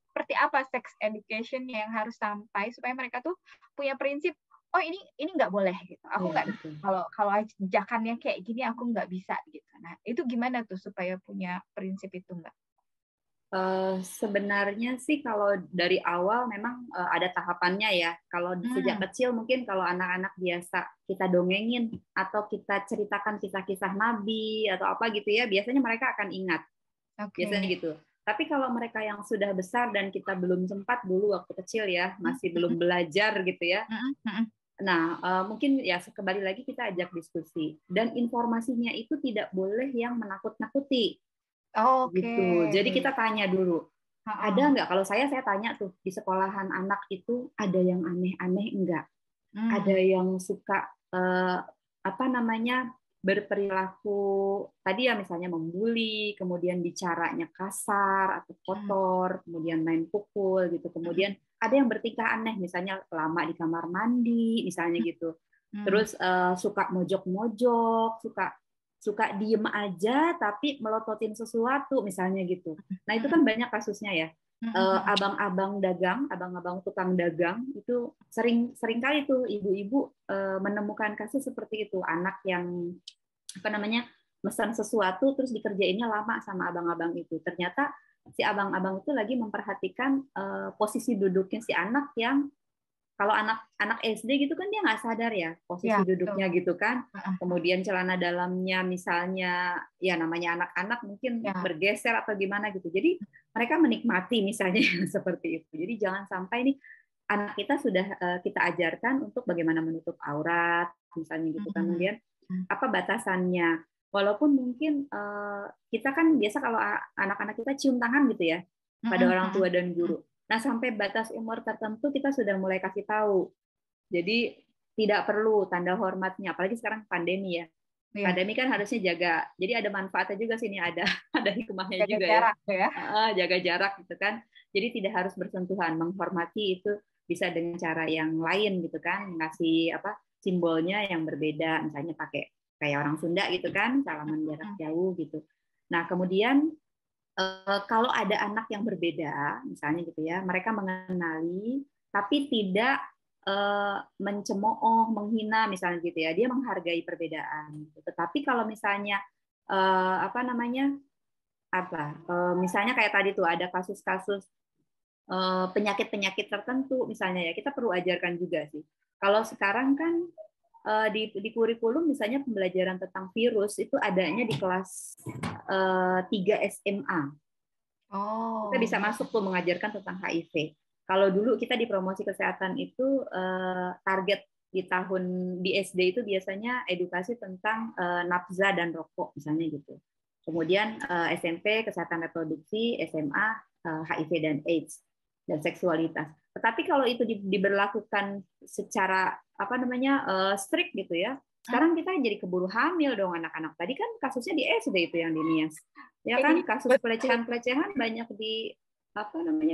seperti apa sex education yang harus sampai supaya mereka tuh punya prinsip, oh ini nggak boleh gitu, aku nggak, kalau ajakannya kayak gini aku nggak bisa gitu. Nah itu gimana tuh supaya punya prinsip itu, Mbak? Sebenarnya sih kalau dari awal memang ada tahapannya ya. Kalau sejak kecil mungkin kalau anak-anak biasa kita dongengin atau kita ceritakan kisah-kisah Nabi atau apa gitu ya, biasanya mereka akan ingat. Biasanya gitu. Tapi kalau mereka yang sudah besar dan kita belum sempat dulu waktu kecil ya, masih belum belajar gitu ya. Nah, mungkin ya kembali lagi kita ajak diskusi. Dan informasinya itu tidak boleh yang menakut-nakuti. Gitu. Jadi kita tanya dulu, ada nggak? Kalau saya tanya tuh di sekolahan anak itu ada yang aneh-aneh enggak? Ada yang suka berperilaku tadi ya misalnya membuli, kemudian bicaranya kasar atau kotor, kemudian main pukul gitu. Kemudian ada yang bertingkah aneh, misalnya lama di kamar mandi, misalnya gitu. Terus suka mojok-mojok, suka diem aja tapi melototin sesuatu misalnya gitu. Nah itu kan banyak kasusnya ya. Abang-abang dagang, abang-abang tukang dagang itu sering kali tuh ibu-ibu menemukan kasus seperti itu, anak yang mesan sesuatu terus dikerjainnya lama sama abang-abang itu. Ternyata si abang-abang itu lagi memperhatikan posisi duduknya si anak yang kalau anak SD gitu kan dia nggak sadar ya posisi duduknya gitu kan. Kemudian celana dalamnya misalnya ya namanya anak-anak mungkin bergeser atau gimana gitu. Jadi mereka menikmati misalnya seperti itu. Jadi jangan sampai nih anak kita sudah kita ajarkan untuk bagaimana menutup aurat misalnya gitu. Kemudian apa batasannya. Walaupun mungkin kita kan biasa kalau anak-anak kita cium tangan gitu ya pada orang tua dan guru. Nah, sampai batas umur tertentu kita sudah mulai kasih tahu. Jadi tidak perlu tanda hormatnya, apalagi sekarang pandemi ya. Pandemi kan harusnya jaga. Jadi ada manfaatnya juga sini, ada hikmahnya juga jarak, ya. Jaga jarak gitu kan. Jadi tidak harus bersentuhan, menghormati itu bisa dengan cara yang lain gitu kan, ngasih simbolnya yang berbeda, misalnya pakai kayak orang Sunda gitu kan, salaman jarak jauh gitu. Nah, kemudian kalau ada anak yang berbeda, misalnya gitu ya, mereka mengenali tapi tidak mencemooh, menghina, misalnya gitu ya, dia menghargai perbedaan. Tetapi kalau misalnya misalnya kayak tadi tuh ada kasus-kasus penyakit-penyakit tertentu, misalnya ya, kita perlu ajarkan juga sih. Kalau sekarang kan di kurikulum misalnya pembelajaran tentang virus itu adanya di kelas 3 SMA. Kita bisa masuk tuh mengajarkan tentang HIV. Kalau dulu kita di promosi kesehatan itu target di SD itu biasanya edukasi tentang nafza dan rokok misalnya gitu. Kemudian SMP kesehatan reproduksi, SMA HIV dan AIDS dan seksualitas. Tetapi kalau itu diberlakukan secara strict gitu ya, sekarang kita jadi keburu hamil dong anak-anak. Tadi kan kasusnya di SD itu yang di Nias, ya kan, kasus pelecehan banyak di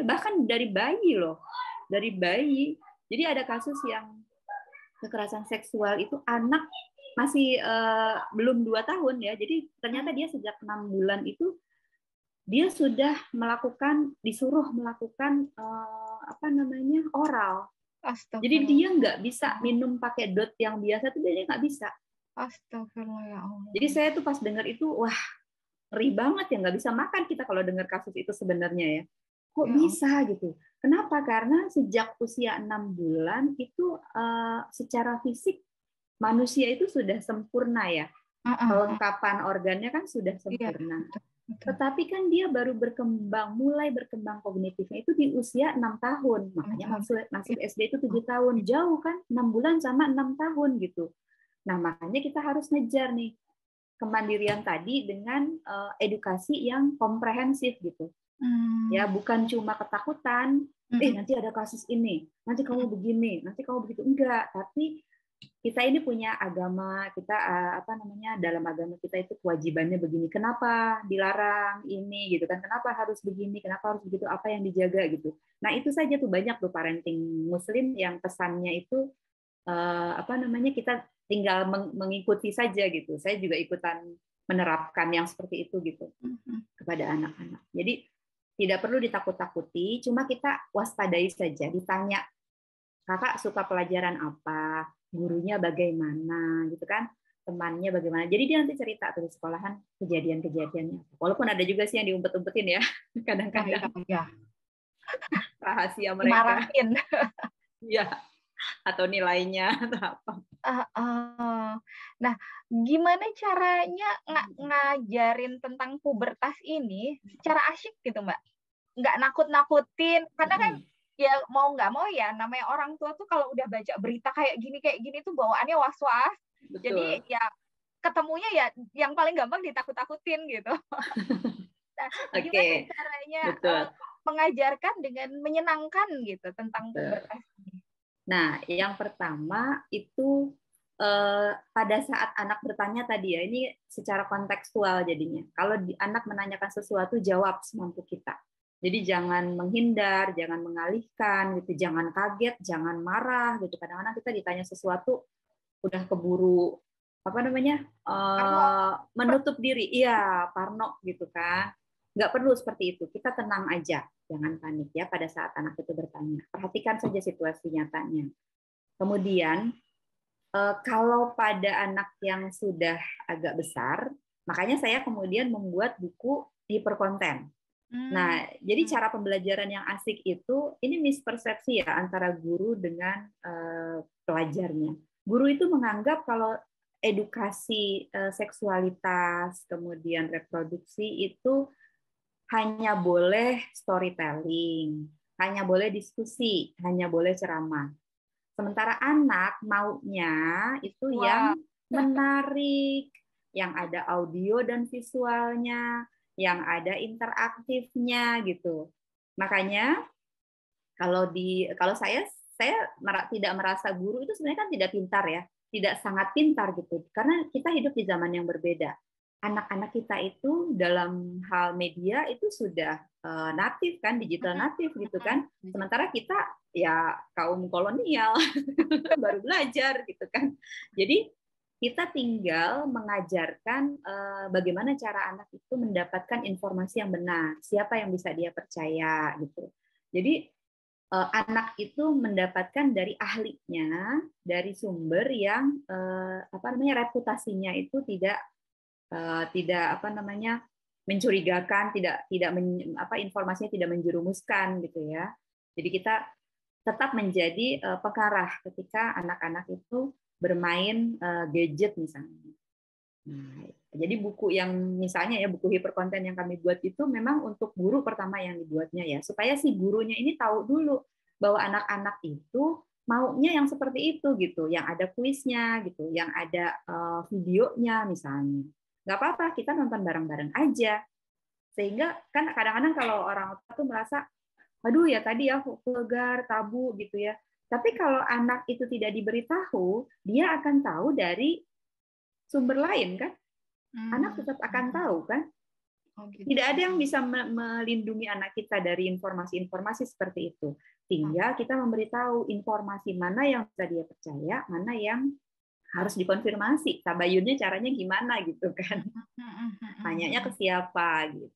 bahkan dari bayi loh, dari bayi. Jadi ada kasus yang kekerasan seksual itu anak masih belum 2 tahun ya. Jadi ternyata dia sejak 6 bulan itu dia sudah disuruh melakukan oral. Jadi dia nggak bisa minum pakai dot yang biasa tuh dia nggak bisa. Astagfirullah ya Allah. Jadi saya tuh pas dengar itu, wah ngeri banget ya, nggak bisa makan kita kalau dengar kasus itu sebenarnya ya. Kok bisa gitu? Kenapa? Karena sejak usia 6 bulan itu secara fisik manusia itu sudah sempurna ya. Kelengkapan organnya kan sudah sempurna. Tetapi kan dia baru mulai berkembang kognitifnya itu di usia 6 tahun. Makanya masuk SD itu 7 tahun. Jauh kan, 6 bulan sama 6 tahun gitu. Nah, makanya kita harus ngejar nih kemandirian tadi dengan edukasi yang komprehensif gitu. Ya, bukan cuma ketakutan, nanti ada kasus ini, nanti kamu begini, nanti kamu begitu. Enggak, tapi kita ini punya agama, kita dalam agama kita itu kewajibannya begini. Kenapa dilarang ini gitu kan? Kenapa harus begini? Kenapa harus begitu? Apa yang dijaga gitu? Nah, itu saja tuh banyak tuh parenting muslim yang pesannya itu kita tinggal mengikuti saja gitu. Saya juga ikutan menerapkan yang seperti itu gitu kepada anak-anak. Jadi tidak perlu ditakut-takuti, cuma kita waspadai saja. Ditanya, kakak suka pelajaran apa? Gurunya bagaimana gitu kan, temannya bagaimana, jadi dia nanti cerita tuh di sekolahan kejadian-kejadiannya, walaupun ada juga sih yang diumpet-umpetin ya kadang-kadang rahasia mereka ya, atau nilainya atau apa. Nah, gimana caranya ngajarin tentang pubertas ini secara asyik gitu Mbak, nggak nakut-nakutin, karena kan ya mau nggak mau ya namanya orang tua tuh kalau udah baca berita kayak gini tuh bawaannya was-was. Jadi ya ketemunya ya yang paling gampang ditakut-takutin gitu. Nah, gimana caranya mengajarkan dengan menyenangkan gitu tentang pubertas ini? Nah, yang pertama itu pada saat anak bertanya tadi ya, ini secara kontekstual jadinya. Kalau anak menanyakan sesuatu, jawab semampu kita. Jadi jangan menghindar, jangan mengalihkan, gitu, jangan kaget, jangan marah, gitu. Kadang-kadang kita ditanya sesuatu udah keburu menutup diri, iya parno gitu kan. Nggak perlu seperti itu. Kita tenang aja, jangan panik ya pada saat anak itu bertanya. Perhatikan saja situasi nyatanya. Kemudian kalau pada anak yang sudah agak besar, makanya saya kemudian membuat buku hiperkonten. Nah, jadi cara pembelajaran yang asik itu, ini mispersepsi ya antara guru dengan pelajarnya. Guru itu menganggap kalau edukasi seksualitas, kemudian reproduksi itu hanya boleh storytelling, hanya boleh diskusi, hanya boleh ceramah. Sementara anak maunya itu yang menarik, yang ada audio dan visualnya, yang ada interaktifnya gitu. Makanya kalau saya tidak merasa guru itu sebenarnya kan tidak pintar ya, tidak sangat pintar gitu. Karena kita hidup di zaman yang berbeda. Anak-anak kita itu dalam hal media itu sudah natif kan, digital natif gitu kan. Sementara kita ya kaum kolonial baru belajar gitu kan. Jadi kita tinggal mengajarkan bagaimana cara anak itu mendapatkan informasi yang benar, siapa yang bisa dia percaya gitu. Jadi anak itu mendapatkan dari ahlinya, dari sumber yang reputasinya itu tidak mencurigakan, informasinya tidak menjerumuskan gitu ya. Jadi kita tetap menjadi pengarah ketika anak-anak itu bermain gadget misalnya. Nah, jadi buku yang misalnya ya buku hiperkonten yang kami buat itu memang untuk guru pertama yang dibuatnya ya, supaya si gurunya ini tahu dulu bahwa anak-anak itu maunya yang seperti itu gitu, yang ada kuisnya gitu, yang ada videonya misalnya. Nggak apa-apa, kita nonton bareng-bareng aja. Sehingga kan kadang-kadang kalau orang tua tuh merasa, aduh ya tadi ya vulgar, tabu gitu ya. Tapi kalau anak itu tidak diberitahu, dia akan tahu dari sumber lain kan. Anak tetap akan tahu kan. Tidak ada yang bisa melindungi anak kita dari informasi-informasi seperti itu. Tinggal kita memberitahu informasi mana yang bisa dia percaya, mana yang harus dikonfirmasi. Tabayunnya caranya gimana gitu kan. Tanyanya ke siapa gitu.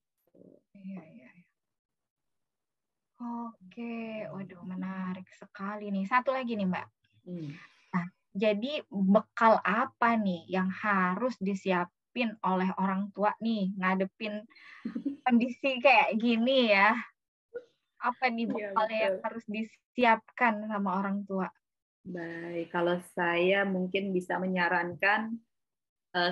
Oke, waduh menarik sekali nih. Satu lagi nih Mbak. Nah, jadi bekal apa nih yang harus disiapin oleh orang tua nih ngadepin kondisi kayak gini ya? Apa nih bekalnya yang harus disiapkan sama orang tua? Baik, kalau saya mungkin bisa menyarankan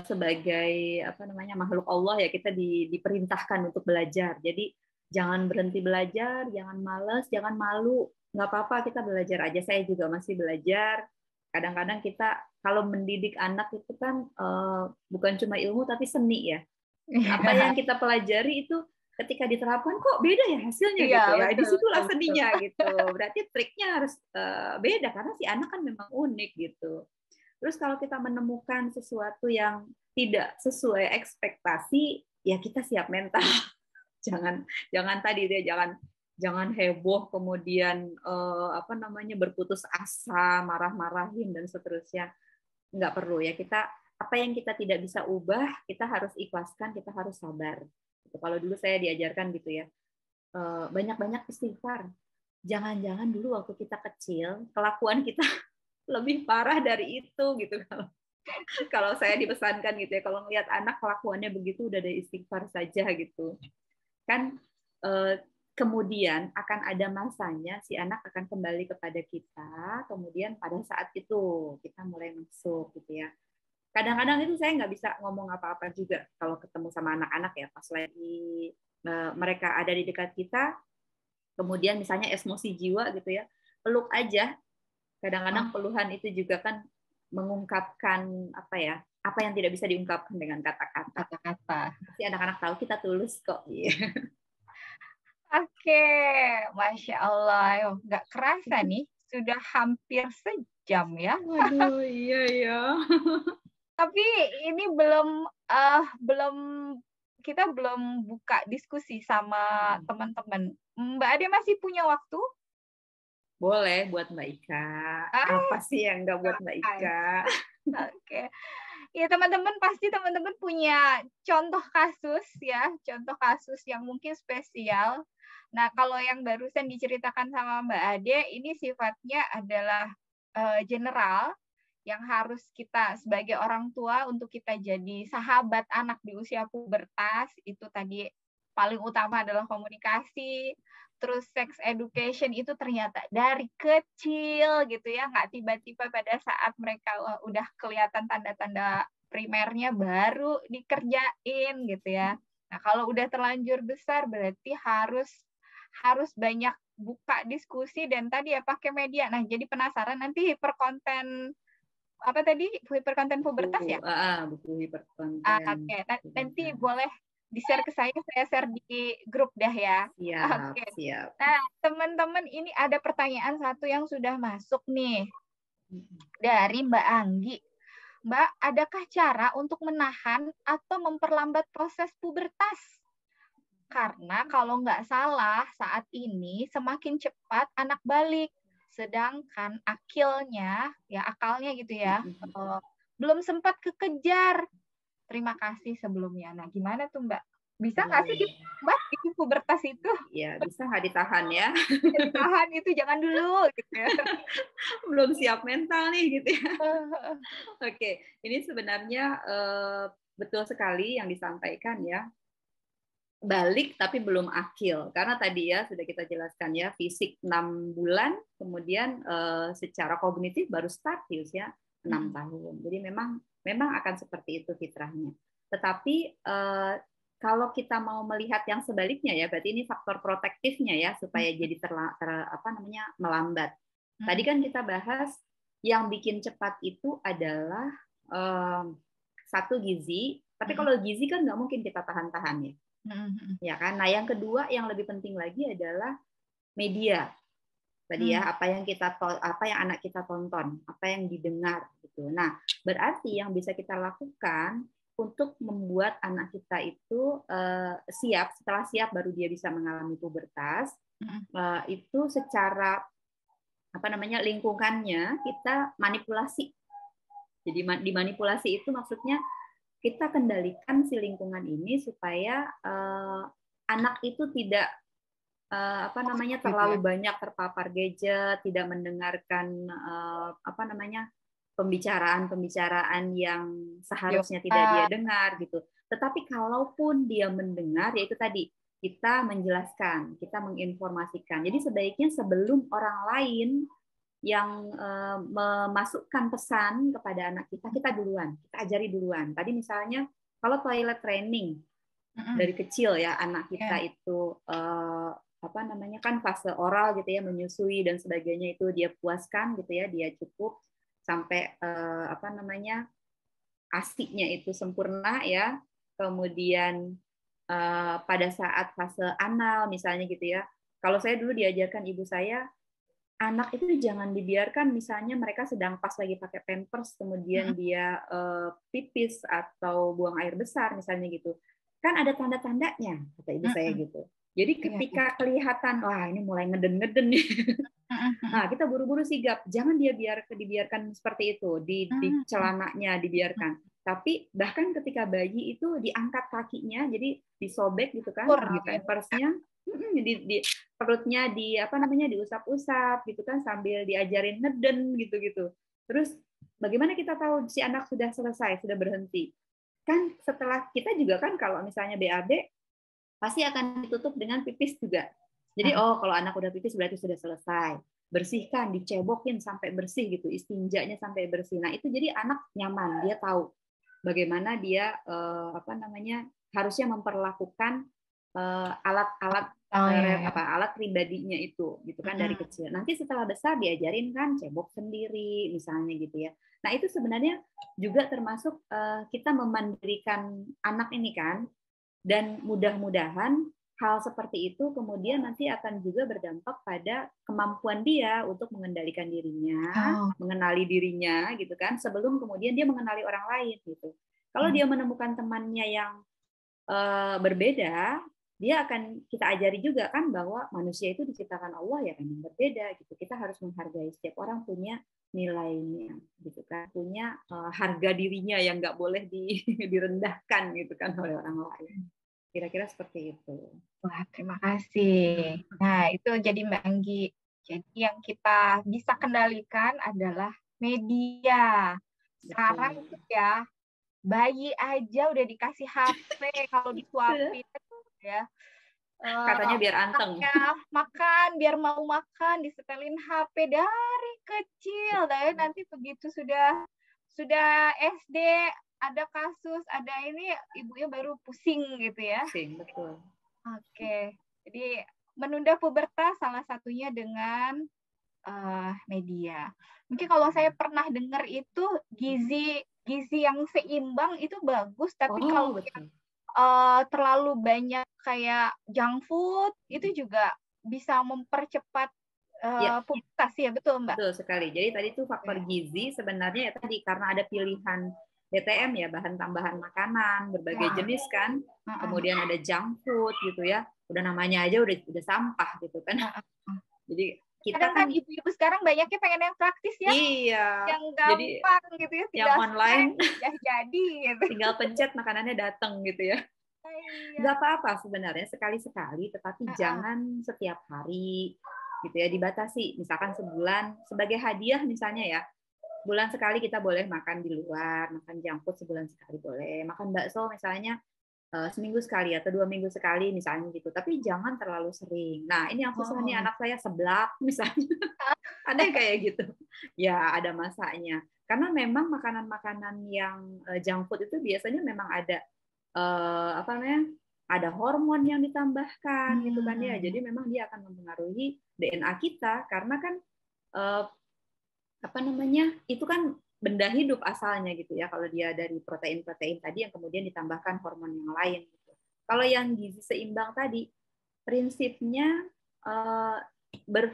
sebagai makhluk Allah ya, kita diperintahkan untuk belajar. Jadi jangan berhenti belajar, jangan malas, jangan malu. Nggak apa-apa, kita belajar aja. Saya juga masih belajar. Kadang-kadang kita kalau mendidik anak itu kan bukan cuma ilmu tapi seni ya. Apa yang kita pelajari itu ketika diterapkan kok beda ya hasilnya gitu ya. Disitulah seninya gitu. Berarti triknya harus beda karena si anak kan memang unik gitu. Terus kalau kita menemukan sesuatu yang tidak sesuai ekspektasi, ya kita siap mental. Jangan tadi deh, jangan heboh kemudian berputus asa, marah-marahin dan seterusnya. Nggak perlu ya, kita apa yang kita tidak bisa ubah, kita harus ikhlaskan, kita harus sabar. Kalau dulu saya diajarkan gitu ya, banyak-banyak istighfar. Jangan-jangan dulu waktu kita kecil, kelakuan kita lebih parah dari itu gitu. Kalau saya dipesankan gitu ya, kalau ngelihat anak kelakuannya begitu, udah ada istighfar saja gitu. Kan kemudian akan ada masanya si anak akan kembali kepada kita, kemudian pada saat itu kita mulai masuk gitu ya. Kadang-kadang itu saya nggak bisa ngomong apa-apa juga kalau ketemu sama anak-anak ya, pas lagi mereka ada di dekat kita, kemudian misalnya emosi jiwa gitu ya, peluk aja. Kadang-kadang peluhan itu juga kan mengungkapkan apa yang tidak bisa diungkapkan dengan kata-kata. Pasti anak-anak tahu kita tulus kok. Oke, Masya Allah. Nggak kerasa nih, sudah hampir sejam ya. Waduh, iya. Tapi ini kita belum buka diskusi sama teman-teman. Mbak Ade masih punya waktu? Boleh buat Mbak Ika. Apa sih yang nggak buat Mbak Ika? Oke. Ya teman-teman, pasti teman-teman punya contoh kasus yang mungkin spesial. Nah, kalau yang barusan diceritakan sama Mbak Ade, ini sifatnya adalah general, yang harus kita sebagai orang tua untuk kita jadi sahabat anak di usia pubertas. Itu tadi paling utama adalah komunikasi. Terus sex education itu ternyata dari kecil gitu ya, nggak tiba-tiba pada saat mereka udah kelihatan tanda-tanda primernya baru dikerjain gitu ya. Nah, kalau udah terlanjur besar berarti harus banyak buka diskusi dan tadi ya pakai media. Nah, jadi penasaran nanti hiperkonten apa tadi, hiperkonten pubertas ya? Buku hiperkonten. Oke, nanti boleh di-share ke saya share di grup dah ya. Siap. Nah, teman-teman, ini ada pertanyaan satu yang sudah masuk nih dari Mbak Anggi. Mbak, adakah cara untuk menahan atau memperlambat proses pubertas? Karena kalau nggak salah saat ini semakin cepat anak balik, sedangkan akalnya gitu ya, belum sempat kekejar. Terima kasih sebelumnya. Nah, gimana tuh Mbak? Bisa nggak sih Mbak itu pubertas itu? Ya, bisa nggak ditahan ya? Ditahan itu jangan dulu gitu ya. Belum siap mental nih gitu ya. Oke, ini sebenarnya betul sekali yang disampaikan ya. Balik tapi belum akil, karena tadi ya sudah kita jelaskan ya, fisik 6 bulan, kemudian secara kognitif baru start di usia 6 tahun. Jadi memang akan seperti itu fitrahnya. Tetapi kalau kita mau melihat yang sebaliknya ya, berarti ini faktor protektifnya ya, supaya jadi melambat. Tadi kan kita bahas yang bikin cepat itu adalah satu gizi, tapi kalau gizi kan nggak mungkin kita tahan-tahan ya. Ya kan. Nah, yang kedua yang lebih penting lagi adalah media. Tadi ya, apa yang anak kita tonton, apa yang didengar gitu. Nah, berarti yang bisa kita lakukan untuk membuat anak kita itu siap, setelah siap baru dia bisa mengalami pubertas, itu secara lingkungannya kita manipulasi. Jadi dimanipulasi itu maksudnya kita kendalikan si lingkungan ini supaya anak itu tidak terlalu banyak terpapar gadget, tidak mendengarkan pembicaraan yang seharusnya tidak dia dengar gitu. Tetapi kalaupun dia mendengar, yaitu tadi kita menjelaskan, kita menginformasikan. Jadi sebaiknya sebelum orang lain yang memasukkan pesan kepada anak kita duluan, kita ajari duluan. Tadi misalnya kalau toilet training dari kecil ya, anak kita itu kan fase oral gitu ya, menyusui dan sebagainya, itu dia puaskan gitu ya, dia cukup sampai ASI-nya itu sempurna ya. Kemudian pada saat fase anal misalnya gitu ya, kalau saya dulu diajarkan ibu saya, anak itu jangan dibiarkan misalnya mereka sedang pas lagi pakai pampers kemudian dia pipis atau buang air besar misalnya gitu. Kan ada tanda-tandanya kata ibu saya gitu. Jadi ketika kelihatan wah ini mulai ngeden-ngeden nih. Nah, kita buru-buru sigap. Jangan dibiarkan seperti itu di celananya dibiarkan. Tapi bahkan ketika bayi itu diangkat kakinya jadi disobek gitu kan pampersnya. Di perutnya diusap-usap gitu kan sambil diajarin ngeden gitu-gitu. Terus bagaimana kita tahu si anak sudah selesai, sudah berhenti? Kan setelah kita juga kan kalau misalnya BAB pasti akan ditutup dengan pipis juga. Jadi kalau anak udah pipis berarti sudah selesai. Bersihkan, dicebokin sampai bersih gitu, istinjanya sampai bersih. Nah, itu jadi anak nyaman, dia tahu bagaimana dia harusnya memperlakukan alat-alat alat pribadinya itu gitu kan dari kecil. Nanti setelah besar diajarin kan cebok sendiri misalnya gitu ya. Nah, itu sebenarnya juga termasuk kita memandirikan anak ini kan, dan mudah-mudahan hal seperti itu kemudian nanti akan juga berdampak pada kemampuan dia untuk mengendalikan dirinya, mengenali dirinya gitu kan, sebelum kemudian dia mengenali orang lain gitu. Kalau dia menemukan temannya yang berbeda, dia akan kita ajari juga kan bahwa manusia itu diciptakan Allah ya memang berbeda gitu. Kita harus menghargai setiap orang punya nilainya gitu kan, punya harga dirinya yang nggak boleh direndahkan gitu kan oleh orang lain. Kira-kira seperti itu. Wah, terima kasih. Nah, itu jadi Mbak Anggi. Jadi yang kita bisa kendalikan adalah media. Sekarang itu ya, bayi aja udah dikasih HP kalau disuapin ya. Katanya biar anteng. Makan, biar mau makan, disetelin HP dari kecil. Dan nanti begitu sudah SD, ada kasus, ada ini, ibunya baru pusing gitu ya. Pusing, betul. Oke, jadi menunda pubertas salah satunya dengan media. Mungkin kalau saya pernah dengar itu gizi yang seimbang itu bagus, tapi kalau terlalu banyak kayak junk food itu juga bisa mempercepat pubertas ya, betul Mbak? Betul sekali. Jadi tadi itu faktor gizi sebenarnya ya tadi karena ada pilihan BTM ya, bahan tambahan makanan berbagai jenis kan. Kemudian ada junk food gitu ya. Udah namanya aja udah sampah gitu kan. Jadi kita kan ibu-ibu sekarang banyaknya pengen yang praktis ya. Iya. Yang gampang jadi, gitu ya, yang online jadi gitu. Tinggal pencet makanannya datang gitu ya. Nggak apa-apa sebenarnya sekali-sekali, tetapi jangan setiap hari gitu ya, dibatasi. Misalkan sebulan sebagai hadiah misalnya ya, bulan sekali kita boleh makan di luar, makan junk food sebulan sekali boleh, makan bakso misalnya seminggu sekali atau 2 minggu sekali misalnya gitu, tapi jangan terlalu sering. Nah, ini yang susah nih, anak saya seblak misalnya, ada yang kayak gitu ya, ada masanya karena memang makanan-makanan yang junk food itu biasanya memang ada ada hormon yang ditambahkan gitu kan ya, jadi memang dia akan mempengaruhi DNA kita karena kan itu kan benda hidup asalnya gitu ya, kalau dia dari protein-protein tadi yang kemudian ditambahkan hormon yang lain gitu. Kalau yang gizi seimbang tadi prinsipnya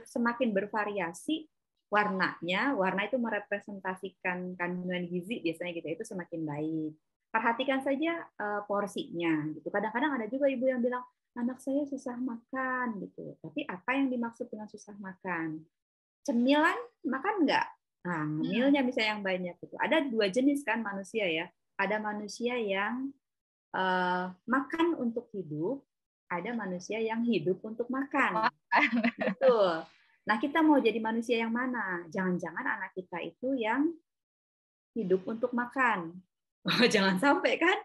semakin bervariasi warnanya, warna itu merepresentasikan kandungan gizi biasanya gitu, itu semakin baik. Perhatikan saja porsinya gitu. Kadang-kadang ada juga ibu yang bilang anak saya susah makan gitu. Tapi apa yang dimaksud dengan susah makan? Cemilan makan nggak? Nah, ngemilnya bisa yang banyak gitu. Ada 2 jenis kan manusia ya. Ada manusia yang makan untuk hidup, ada manusia yang hidup untuk makan. Betul. Nah, kita mau jadi manusia yang mana? Jangan-jangan anak kita itu yang hidup untuk makan. Jangan sampai kan?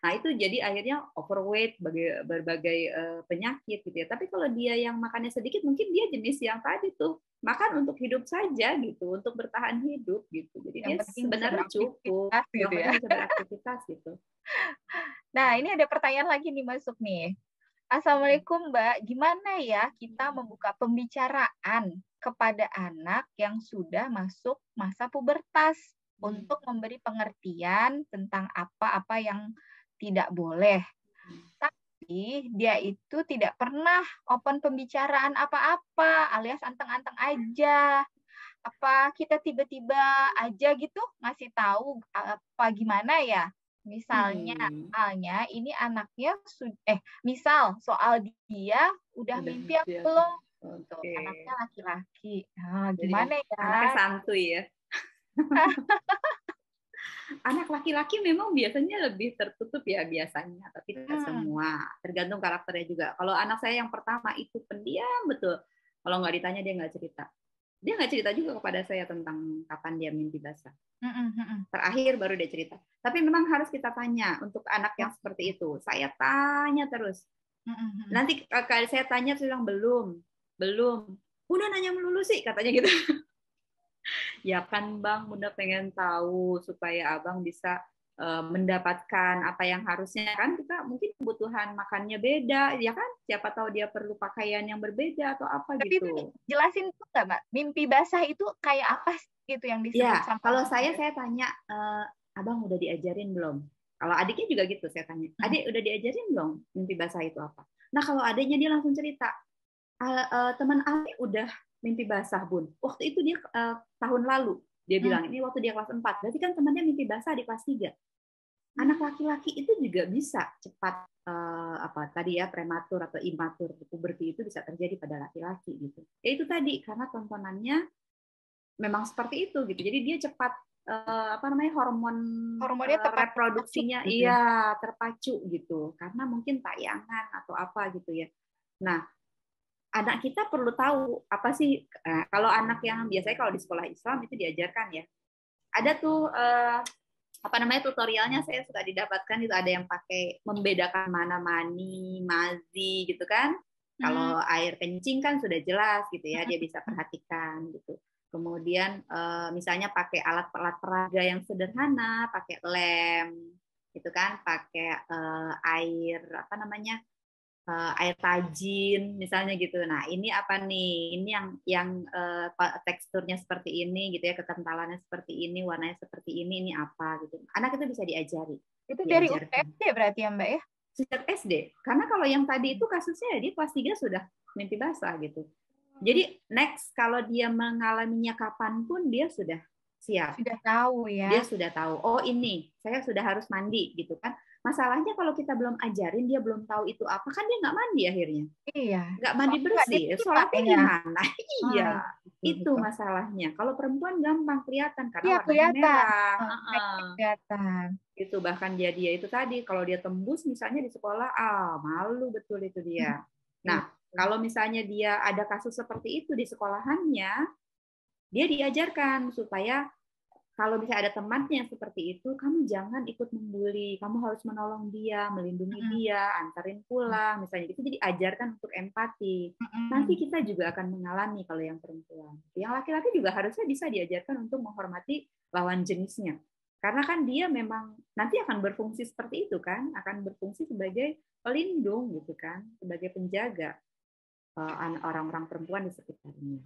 Nah, itu jadi akhirnya overweight, berbagai penyakit gitu ya. Tapi kalau dia yang makannya sedikit, mungkin dia jenis yang tadi tuh makan untuk hidup saja gitu, untuk bertahan hidup gitu. Jadi yang dia sebenarnya cukup, gitu yang penting bisa beraktivitas gitu. Nah, ini ada pertanyaan lagi nih masuk nih. Assalamualaikum Mbak, gimana ya kita membuka pembicaraan kepada anak yang sudah masuk masa pubertas untuk memberi pengertian tentang apa-apa yang tidak boleh. Tapi tapi dia itu tidak pernah open pembicaraan apa-apa, alias anteng-anteng aja. Apa kita tiba-tiba aja gitu ngasih tahu apa gimana ya? Misalnya, ini anaknya misal soal dia udah mimpi apa belum? Tuh, anaknya laki-laki. Nah, gimana ya? Anaknya santuy ya. Anak laki-laki memang biasanya lebih tertutup ya biasanya, tapi tidak semua. Tergantung karakternya juga. Kalau anak saya yang pertama itu pendiam betul. Kalau nggak ditanya dia nggak cerita. Dia nggak cerita juga kepada saya tentang kapan dia mimpi basah. Terakhir baru dia cerita. Tapi memang harus kita tanya untuk anak yang seperti itu. Saya tanya terus. Nanti kalau saya tanya, saya bilang belum. Udah nanya melulu sih katanya gitu. Ya kan Bang, Bunda pengen tahu supaya Abang bisa mendapatkan apa yang harusnya, kan kita mungkin kebutuhan makannya beda, ya kan? Siapa tahu dia perlu pakaian yang berbeda atau apa. Tapi gitu. Jelasin tuh nggak, Mbak? Mimpi basah itu kayak apa sih gitu yang disebut Ya, sama kalau saya tanya, Abang udah diajarin belum? Kalau adiknya juga gitu, saya tanya, adik udah diajarin belum mimpi basah itu apa? Nah kalau adiknya dia langsung cerita, teman adik udah mimpi basah Bun. Waktu itu dia tahun lalu dia bilang ini waktu dia kelas 4. Berarti kan temannya mimpi basah di kelas 3. Anak laki-laki itu juga bisa cepat tadi ya prematur atau imatur puberti itu bisa terjadi pada laki-laki gitu. Ya itu tadi karena tontonannya memang seperti itu gitu. Jadi dia cepat hormonnya reproduksinya terpacu, iya terpacu gitu. Karena mungkin tayangan atau apa gitu ya. Nah, anak kita perlu tahu apa sih kalau anak yang biasanya kalau di sekolah Islam itu diajarkan ya. Ada tuh tutorialnya saya suka didapatkan itu, ada yang pakai membedakan mana mani, mazi gitu kan. Kalau air kencing kan sudah jelas gitu ya, dia bisa perhatikan gitu. Kemudian misalnya pakai alat-alat peraga yang sederhana, pakai lem gitu kan, pakai air air tajin misalnya gitu. Nah, ini apa nih? Ini yang teksturnya seperti ini gitu ya, kekentalannya seperti ini, warnanya seperti ini apa gitu. Anak itu bisa diajari. Itu dari SD berarti ya, Mbak ya? Sejak SD. Karena kalau yang tadi itu kasusnya dia kelas 3 sudah mimpi basah gitu. Jadi next kalau dia mengalaminya kapanpun dia sudah siap. Sudah tahu ya. Dia sudah tahu. Oh ini saya sudah harus mandi gitu kan. Masalahnya kalau kita belum ajarin, dia belum tahu itu apa, kan dia nggak mandi akhirnya. Iya. Nggak mandi bersih. Sholatnya gimana? Iya. Itu betul. masalahnya. Kalau perempuan gampang kelihatan karena Iya, warnanya merah. Kelihatan. Itu bahkan dia itu tadi kalau dia tembus misalnya di sekolah, malu betul itu dia. Nah, kalau misalnya dia ada kasus seperti itu di sekolahannya, dia diajarkan supaya kalau bisa ada temannya yang seperti itu, kamu jangan ikut membuli, kamu harus menolong dia, melindungi dia, antarin pulang, misalnya gitu. Jadi ajarkan untuk empati. Nanti kita juga akan mengalami kalau yang perempuan. Yang laki-laki juga harusnya bisa diajarkan untuk menghormati lawan jenisnya. Karena kan dia memang nanti akan berfungsi seperti itu kan, akan berfungsi sebagai pelindung gitu kan, sebagai penjaga orang-orang perempuan di sekitarnya.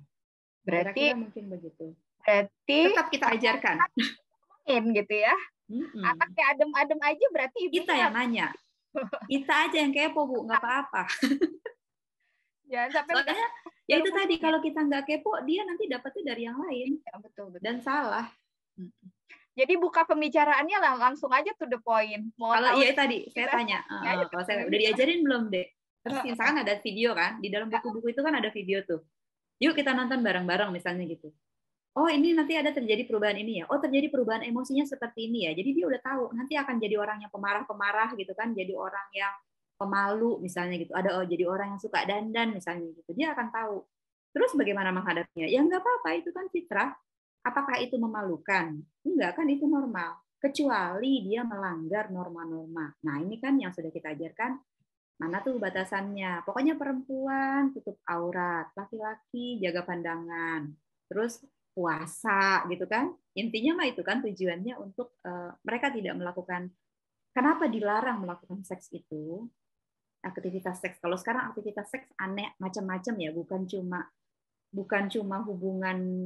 Kira-kira mungkin begitu. Berarti tetap kita ajarkan gitu ya. Anaknya adem-adem aja berarti kita yang nanya. Kita aja yang kepo Bu, nggak apa-apa. Soalnya ya itu tadi kalau kita nggak kepo, dia nanti dapetnya dari yang lain. Ya, betul. Dan salah. Jadi buka pembicaraannya langsung aja to the point. Kalau iya tadi saya tanya, kalau saya udah diajarin belum Dek? Terus misalkan ada video kan, di dalam buku-buku itu kan ada video tuh. Yuk kita nonton bareng-bareng misalnya gitu. Oh ini nanti ada terjadi perubahan ini ya. Oh terjadi perubahan emosinya seperti ini ya. Jadi dia udah tahu nanti akan jadi orang yang pemarah-pemarah gitu kan. Jadi orang yang pemalu misalnya gitu. Ada jadi orang yang suka dandan misalnya gitu. Dia akan tahu. Terus bagaimana menghadapinya? Ya nggak apa-apa, itu kan fitrah. Apakah itu memalukan? Enggak kan, itu normal. Kecuali dia melanggar norma-norma. Nah ini kan yang sudah kita ajarkan. Mana tuh batasannya? Pokoknya perempuan tutup aurat, laki-laki jaga pandangan. Terus puasa gitu kan, intinya mah itu kan tujuannya untuk mereka tidak melakukan. Kenapa dilarang melakukan seks itu, aktivitas seks? Kalau sekarang aktivitas seks aneh macam-macam ya, bukan cuma bukan cuma hubungan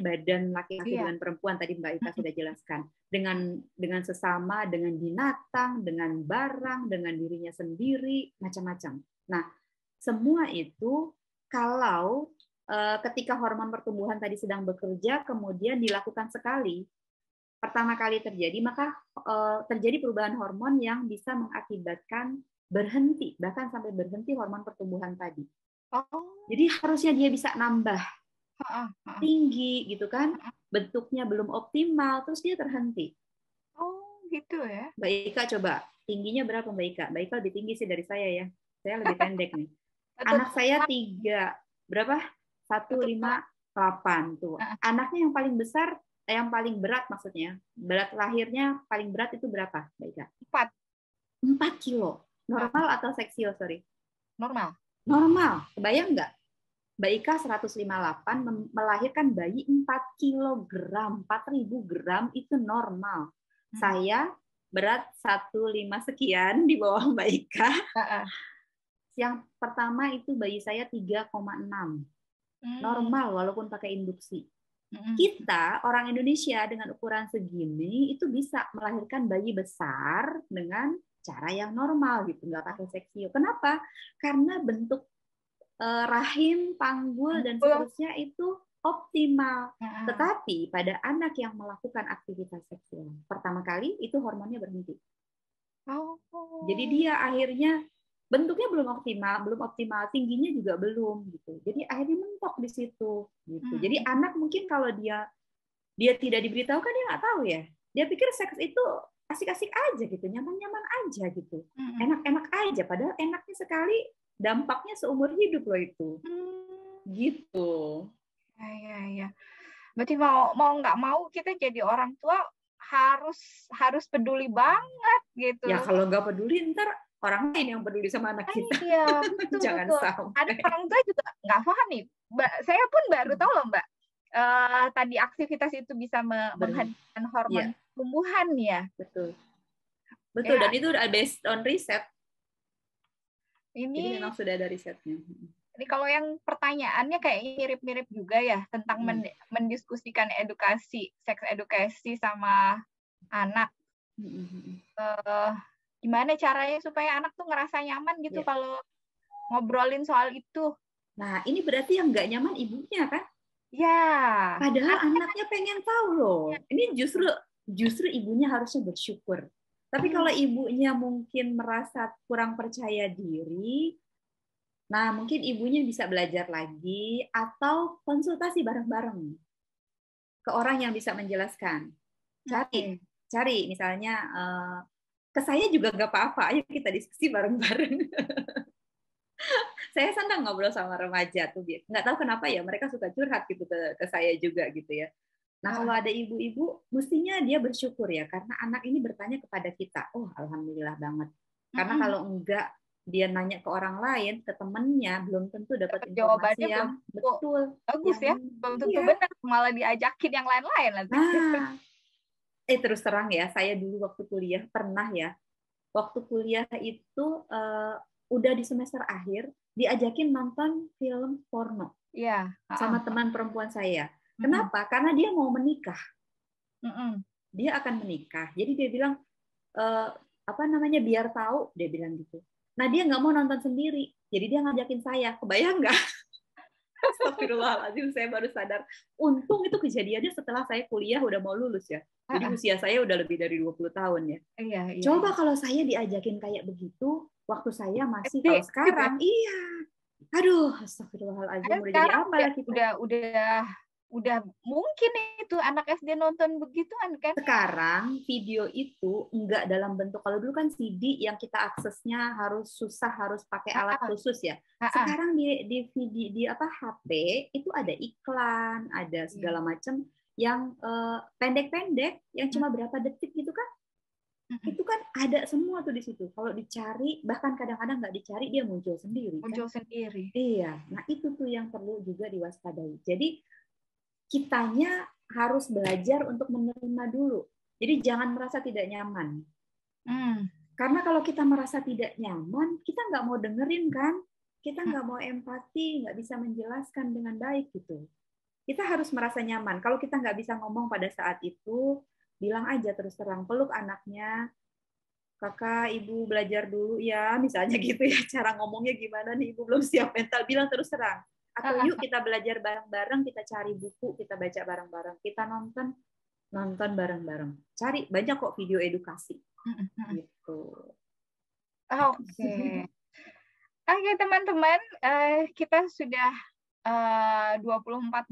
badan laki-laki dengan perempuan, tadi Mbak Ika sudah jelaskan, dengan sesama, dengan binatang, dengan barang, dengan dirinya sendiri, macam-macam. Nah, semua itu kalau ketika hormon pertumbuhan tadi sedang bekerja, kemudian dilakukan sekali, pertama kali terjadi, maka terjadi perubahan hormon yang bisa mengakibatkan berhenti, bahkan sampai berhenti hormon pertumbuhan tadi. Jadi harusnya dia bisa nambah tinggi gitu kan, bentuknya belum optimal, terus dia terhenti. Oh gitu ya. Mbak Ika coba, tingginya berapa Mbak Ika? Mbak Ika lebih tinggi sih dari saya ya. Saya lebih pendek nih. Anak saya 158 tuh. Anaknya yang paling besar, yang paling berat maksudnya, berat lahirnya paling berat itu berapa Mbak Ika? 4 kilo. Normal atau seksio, sorry? Normal. Kebayang nggak? Mbak Ika 158 melahirkan bayi 4 kilogram, 4.000 gram itu normal. Saya berat 15 sekian di bawah Mbak Ika. Yang pertama itu bayi saya 3,6. Normal walaupun pakai induksi. Kita orang Indonesia dengan ukuran segini itu bisa melahirkan bayi besar dengan cara yang normal gitu, nggak pakai seksio. Kenapa? Karena bentuk rahim, panggul dan seterusnya itu optimal. Tetapi pada anak yang melakukan aktivitas seksual pertama kali itu hormonnya berhenti. Jadi dia akhirnya bentuknya belum optimal, tingginya juga belum gitu. Jadi akhirnya mentok di situ gitu. Jadi anak mungkin kalau dia tidak diberitahu kan dia nggak tahu ya. Dia pikir seks itu asik-asik aja gitu, nyaman-nyaman aja gitu. Enak-enak aja, padahal enaknya sekali, dampaknya seumur hidup loh itu. Gitu. Ya. Berarti mau nggak mau kita jadi orang tua harus peduli banget gitu. Ya kalau nggak peduli ntar orang lain yang peduli sama anak kita. Iya, betul. Jangan sampai. Ada orang tua juga nggak paham nih. Saya pun baru tahu loh Mbak. Tadi aktivitas itu bisa menghadirkan hormon pertumbuhan ya. Betul. Dan itu based on riset. Jadi memang sudah ada risetnya. Jadi kalau yang pertanyaannya kayak mirip-mirip juga ya tentang mendiskusikan seks edukasi sama anak. Gimana caranya supaya anak tuh ngerasa nyaman gitu kalau ngobrolin soal itu? Nah, ini berarti yang nggak nyaman ibunya kan? Ya. Padahal anaknya pengen tahu loh. Ini justru ibunya harusnya bersyukur. Tapi kalau ibunya mungkin merasa kurang percaya diri, nah mungkin ibunya bisa belajar lagi atau konsultasi bareng-bareng ke orang yang bisa menjelaskan. Cari misalnya ke saya juga nggak apa-apa, ayo kita diskusi bareng-bareng. Saya senang ngobrol sama remaja tuh, nggak tahu kenapa ya mereka suka curhat gitu ke saya juga gitu ya. Nah kalau ada ibu-ibu, mestinya dia bersyukur ya karena anak ini bertanya kepada kita. Oh alhamdulillah banget. Karena kalau enggak dia nanya ke orang lain, ke temennya, belum tentu dapat informasi yang betul. Bagus ya, belum tentu benar, malah diajakin yang lain-lain nanti. Nah, terus terang ya, saya dulu waktu kuliah pernah ya, waktu kuliah itu udah di semester akhir, diajakin nonton film porno sama teman perempuan saya. Kenapa? Karena dia mau menikah. Dia akan menikah. Jadi dia bilang, biar tahu, dia bilang gitu. Nah dia nggak mau nonton sendiri. Jadi dia ngajakin saya. Kebayang nggak? Astagfirullahaladzim, saya baru sadar. Untung itu kejadiannya setelah saya kuliah udah mau lulus ya. Jadi usia saya udah lebih dari 20 tahun ya. Coba kalau saya diajakin kayak begitu, waktu saya masih kalau sekarang, aduh, astagfirullahaladzim, udah jadi apa lagi? Udah mungkin itu anak SD nonton begituan kan? Sekarang video itu enggak dalam bentuk, kalau dulu kan CD yang kita aksesnya harus pakai alat khusus ya. Sekarang di HP itu ada iklan, ada segala macam yang pendek-pendek yang cuma berapa detik gitu kan? Itu kan ada semua tuh di situ. Kalau dicari, bahkan kadang-kadang nggak dicari dia muncul sendiri. Iya, nah itu tuh yang perlu juga diwaspadai. Jadi kitanya harus belajar untuk menerima dulu. Jadi jangan merasa tidak nyaman. Karena kalau kita merasa tidak nyaman, kita nggak mau dengerin kan. kita nggak mau empati, nggak bisa menjelaskan dengan baik gitu. Kita harus merasa nyaman. Kalau kita nggak bisa ngomong pada saat itu, bilang aja terus terang, peluk anaknya, kakak, ibu belajar dulu ya, misalnya gitu ya, cara ngomongnya gimana nih, ibu belum siap mental, bilang terus terang. Atau yuk kita belajar bareng-bareng, kita cari buku, kita baca bareng-bareng, kita nonton bareng-bareng. Cari, banyak kok video edukasi. Gitu. Oke. Oke teman-teman, kita sudah 20.42,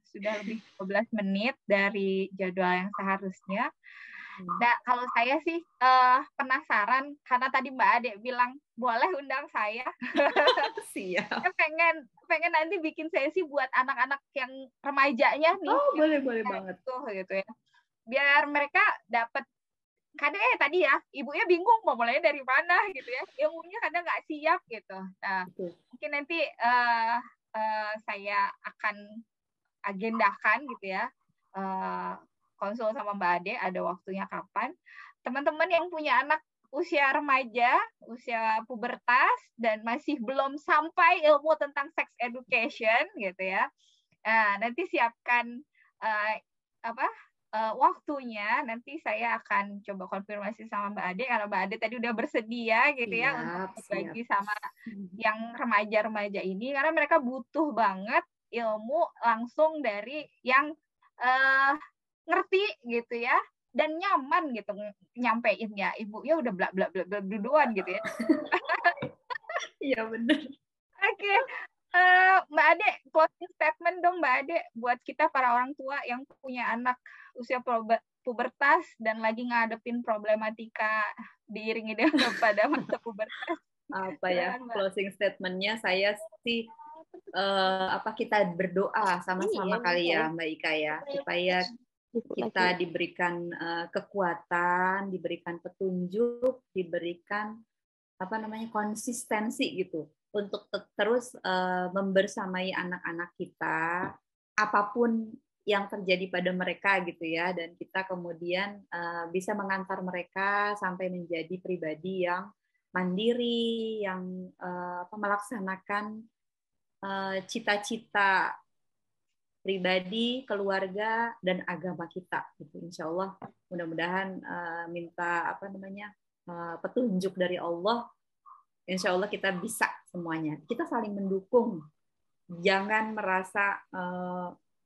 sudah lebih 12 menit dari jadwal yang seharusnya. Nah, kalau saya sih penasaran, karena tadi Mbak Ade bilang boleh undang saya. Siap. Saya pengen nanti bikin sesi buat anak-anak yang remajanya nih. Oh, boleh banget. Gitu ya. Biar mereka dapat, kadang tadi ya, ibunya bingung mau mulai dari mana gitu ya. Ilmunya kadang nggak siap gitu. Nah, mungkin nanti saya akan agendakan gitu ya. Konsul sama Mbak Ade, ada waktunya kapan. Teman-teman yang punya anak usia remaja, usia pubertas, dan masih belum sampai ilmu tentang sex education, gitu ya. Nanti siapkan waktunya. Nanti saya akan coba konfirmasi sama Mbak Ade, karena Mbak Ade tadi udah bersedia, gitu ya, untuk berbagi sama yang remaja-remaja ini, karena mereka butuh banget ilmu langsung dari yang ngerti gitu ya, dan nyaman gitu nyampein ya, ibunya udah bla bla bla bla duluan gitu ya. Iya benar. Oke. Mbak Ade, closing statement dong Mbak Ade buat kita para orang tua yang punya anak usia pubertas dan lagi ngadepin problematika diiringi dengan pada masa pubertas. Apa ya, closing statement-nya saya sih kita berdoa sama-sama kali ya Mbak Ika ya, supaya kita diberikan kekuatan, diberikan petunjuk, diberikan konsistensi gitu untuk terus membersamai anak-anak kita apapun yang terjadi pada mereka gitu ya, dan kita kemudian bisa mengantar mereka sampai menjadi pribadi yang mandiri, yang melaksanakan cita-cita pribadi, keluarga, dan agama kita. Gitu. Insya Allah, mudah-mudahan minta petunjuk dari Allah. Insya Allah kita bisa semuanya. Kita saling mendukung. Jangan merasa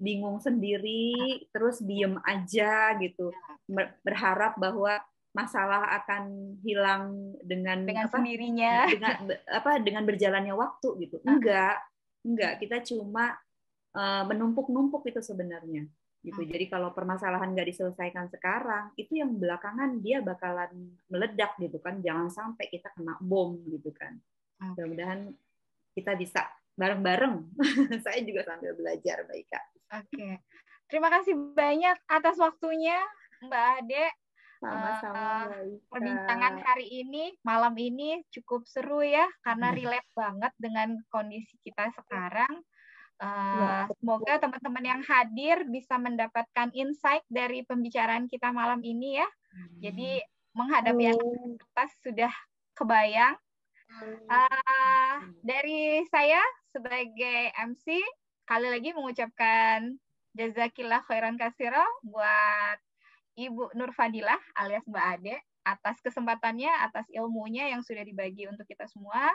bingung sendiri, terus diem aja gitu. Berharap bahwa masalah akan hilang dengan sendirinya, dengan berjalannya waktu gitu. Enggak. Kita cuma menumpuk-numpuk itu sebenarnya gitu. Jadi kalau permasalahan nggak diselesaikan sekarang, itu yang belakangan dia bakalan meledak gitu kan. Jangan sampai kita kena bom gitu kan. Mudah-mudahan kita bisa bareng-bareng. Saya juga sambil belajar, Mbak Ika. Oke. Terima kasih banyak atas waktunya Mbak Ade. Sama-sama, perbincangan hari ini, malam ini cukup seru ya, karena relate banget dengan kondisi kita sekarang. Semoga teman-teman yang hadir bisa mendapatkan insight dari pembicaraan kita malam ini ya. Jadi menghadapi anak pubertas sudah kebayang. Dari saya sebagai MC, kali lagi mengucapkan jazakillah khairan katsira buat Ibu Nur Fadilah alias Mbak Ade atas kesempatannya, atas ilmunya yang sudah dibagi untuk kita semua.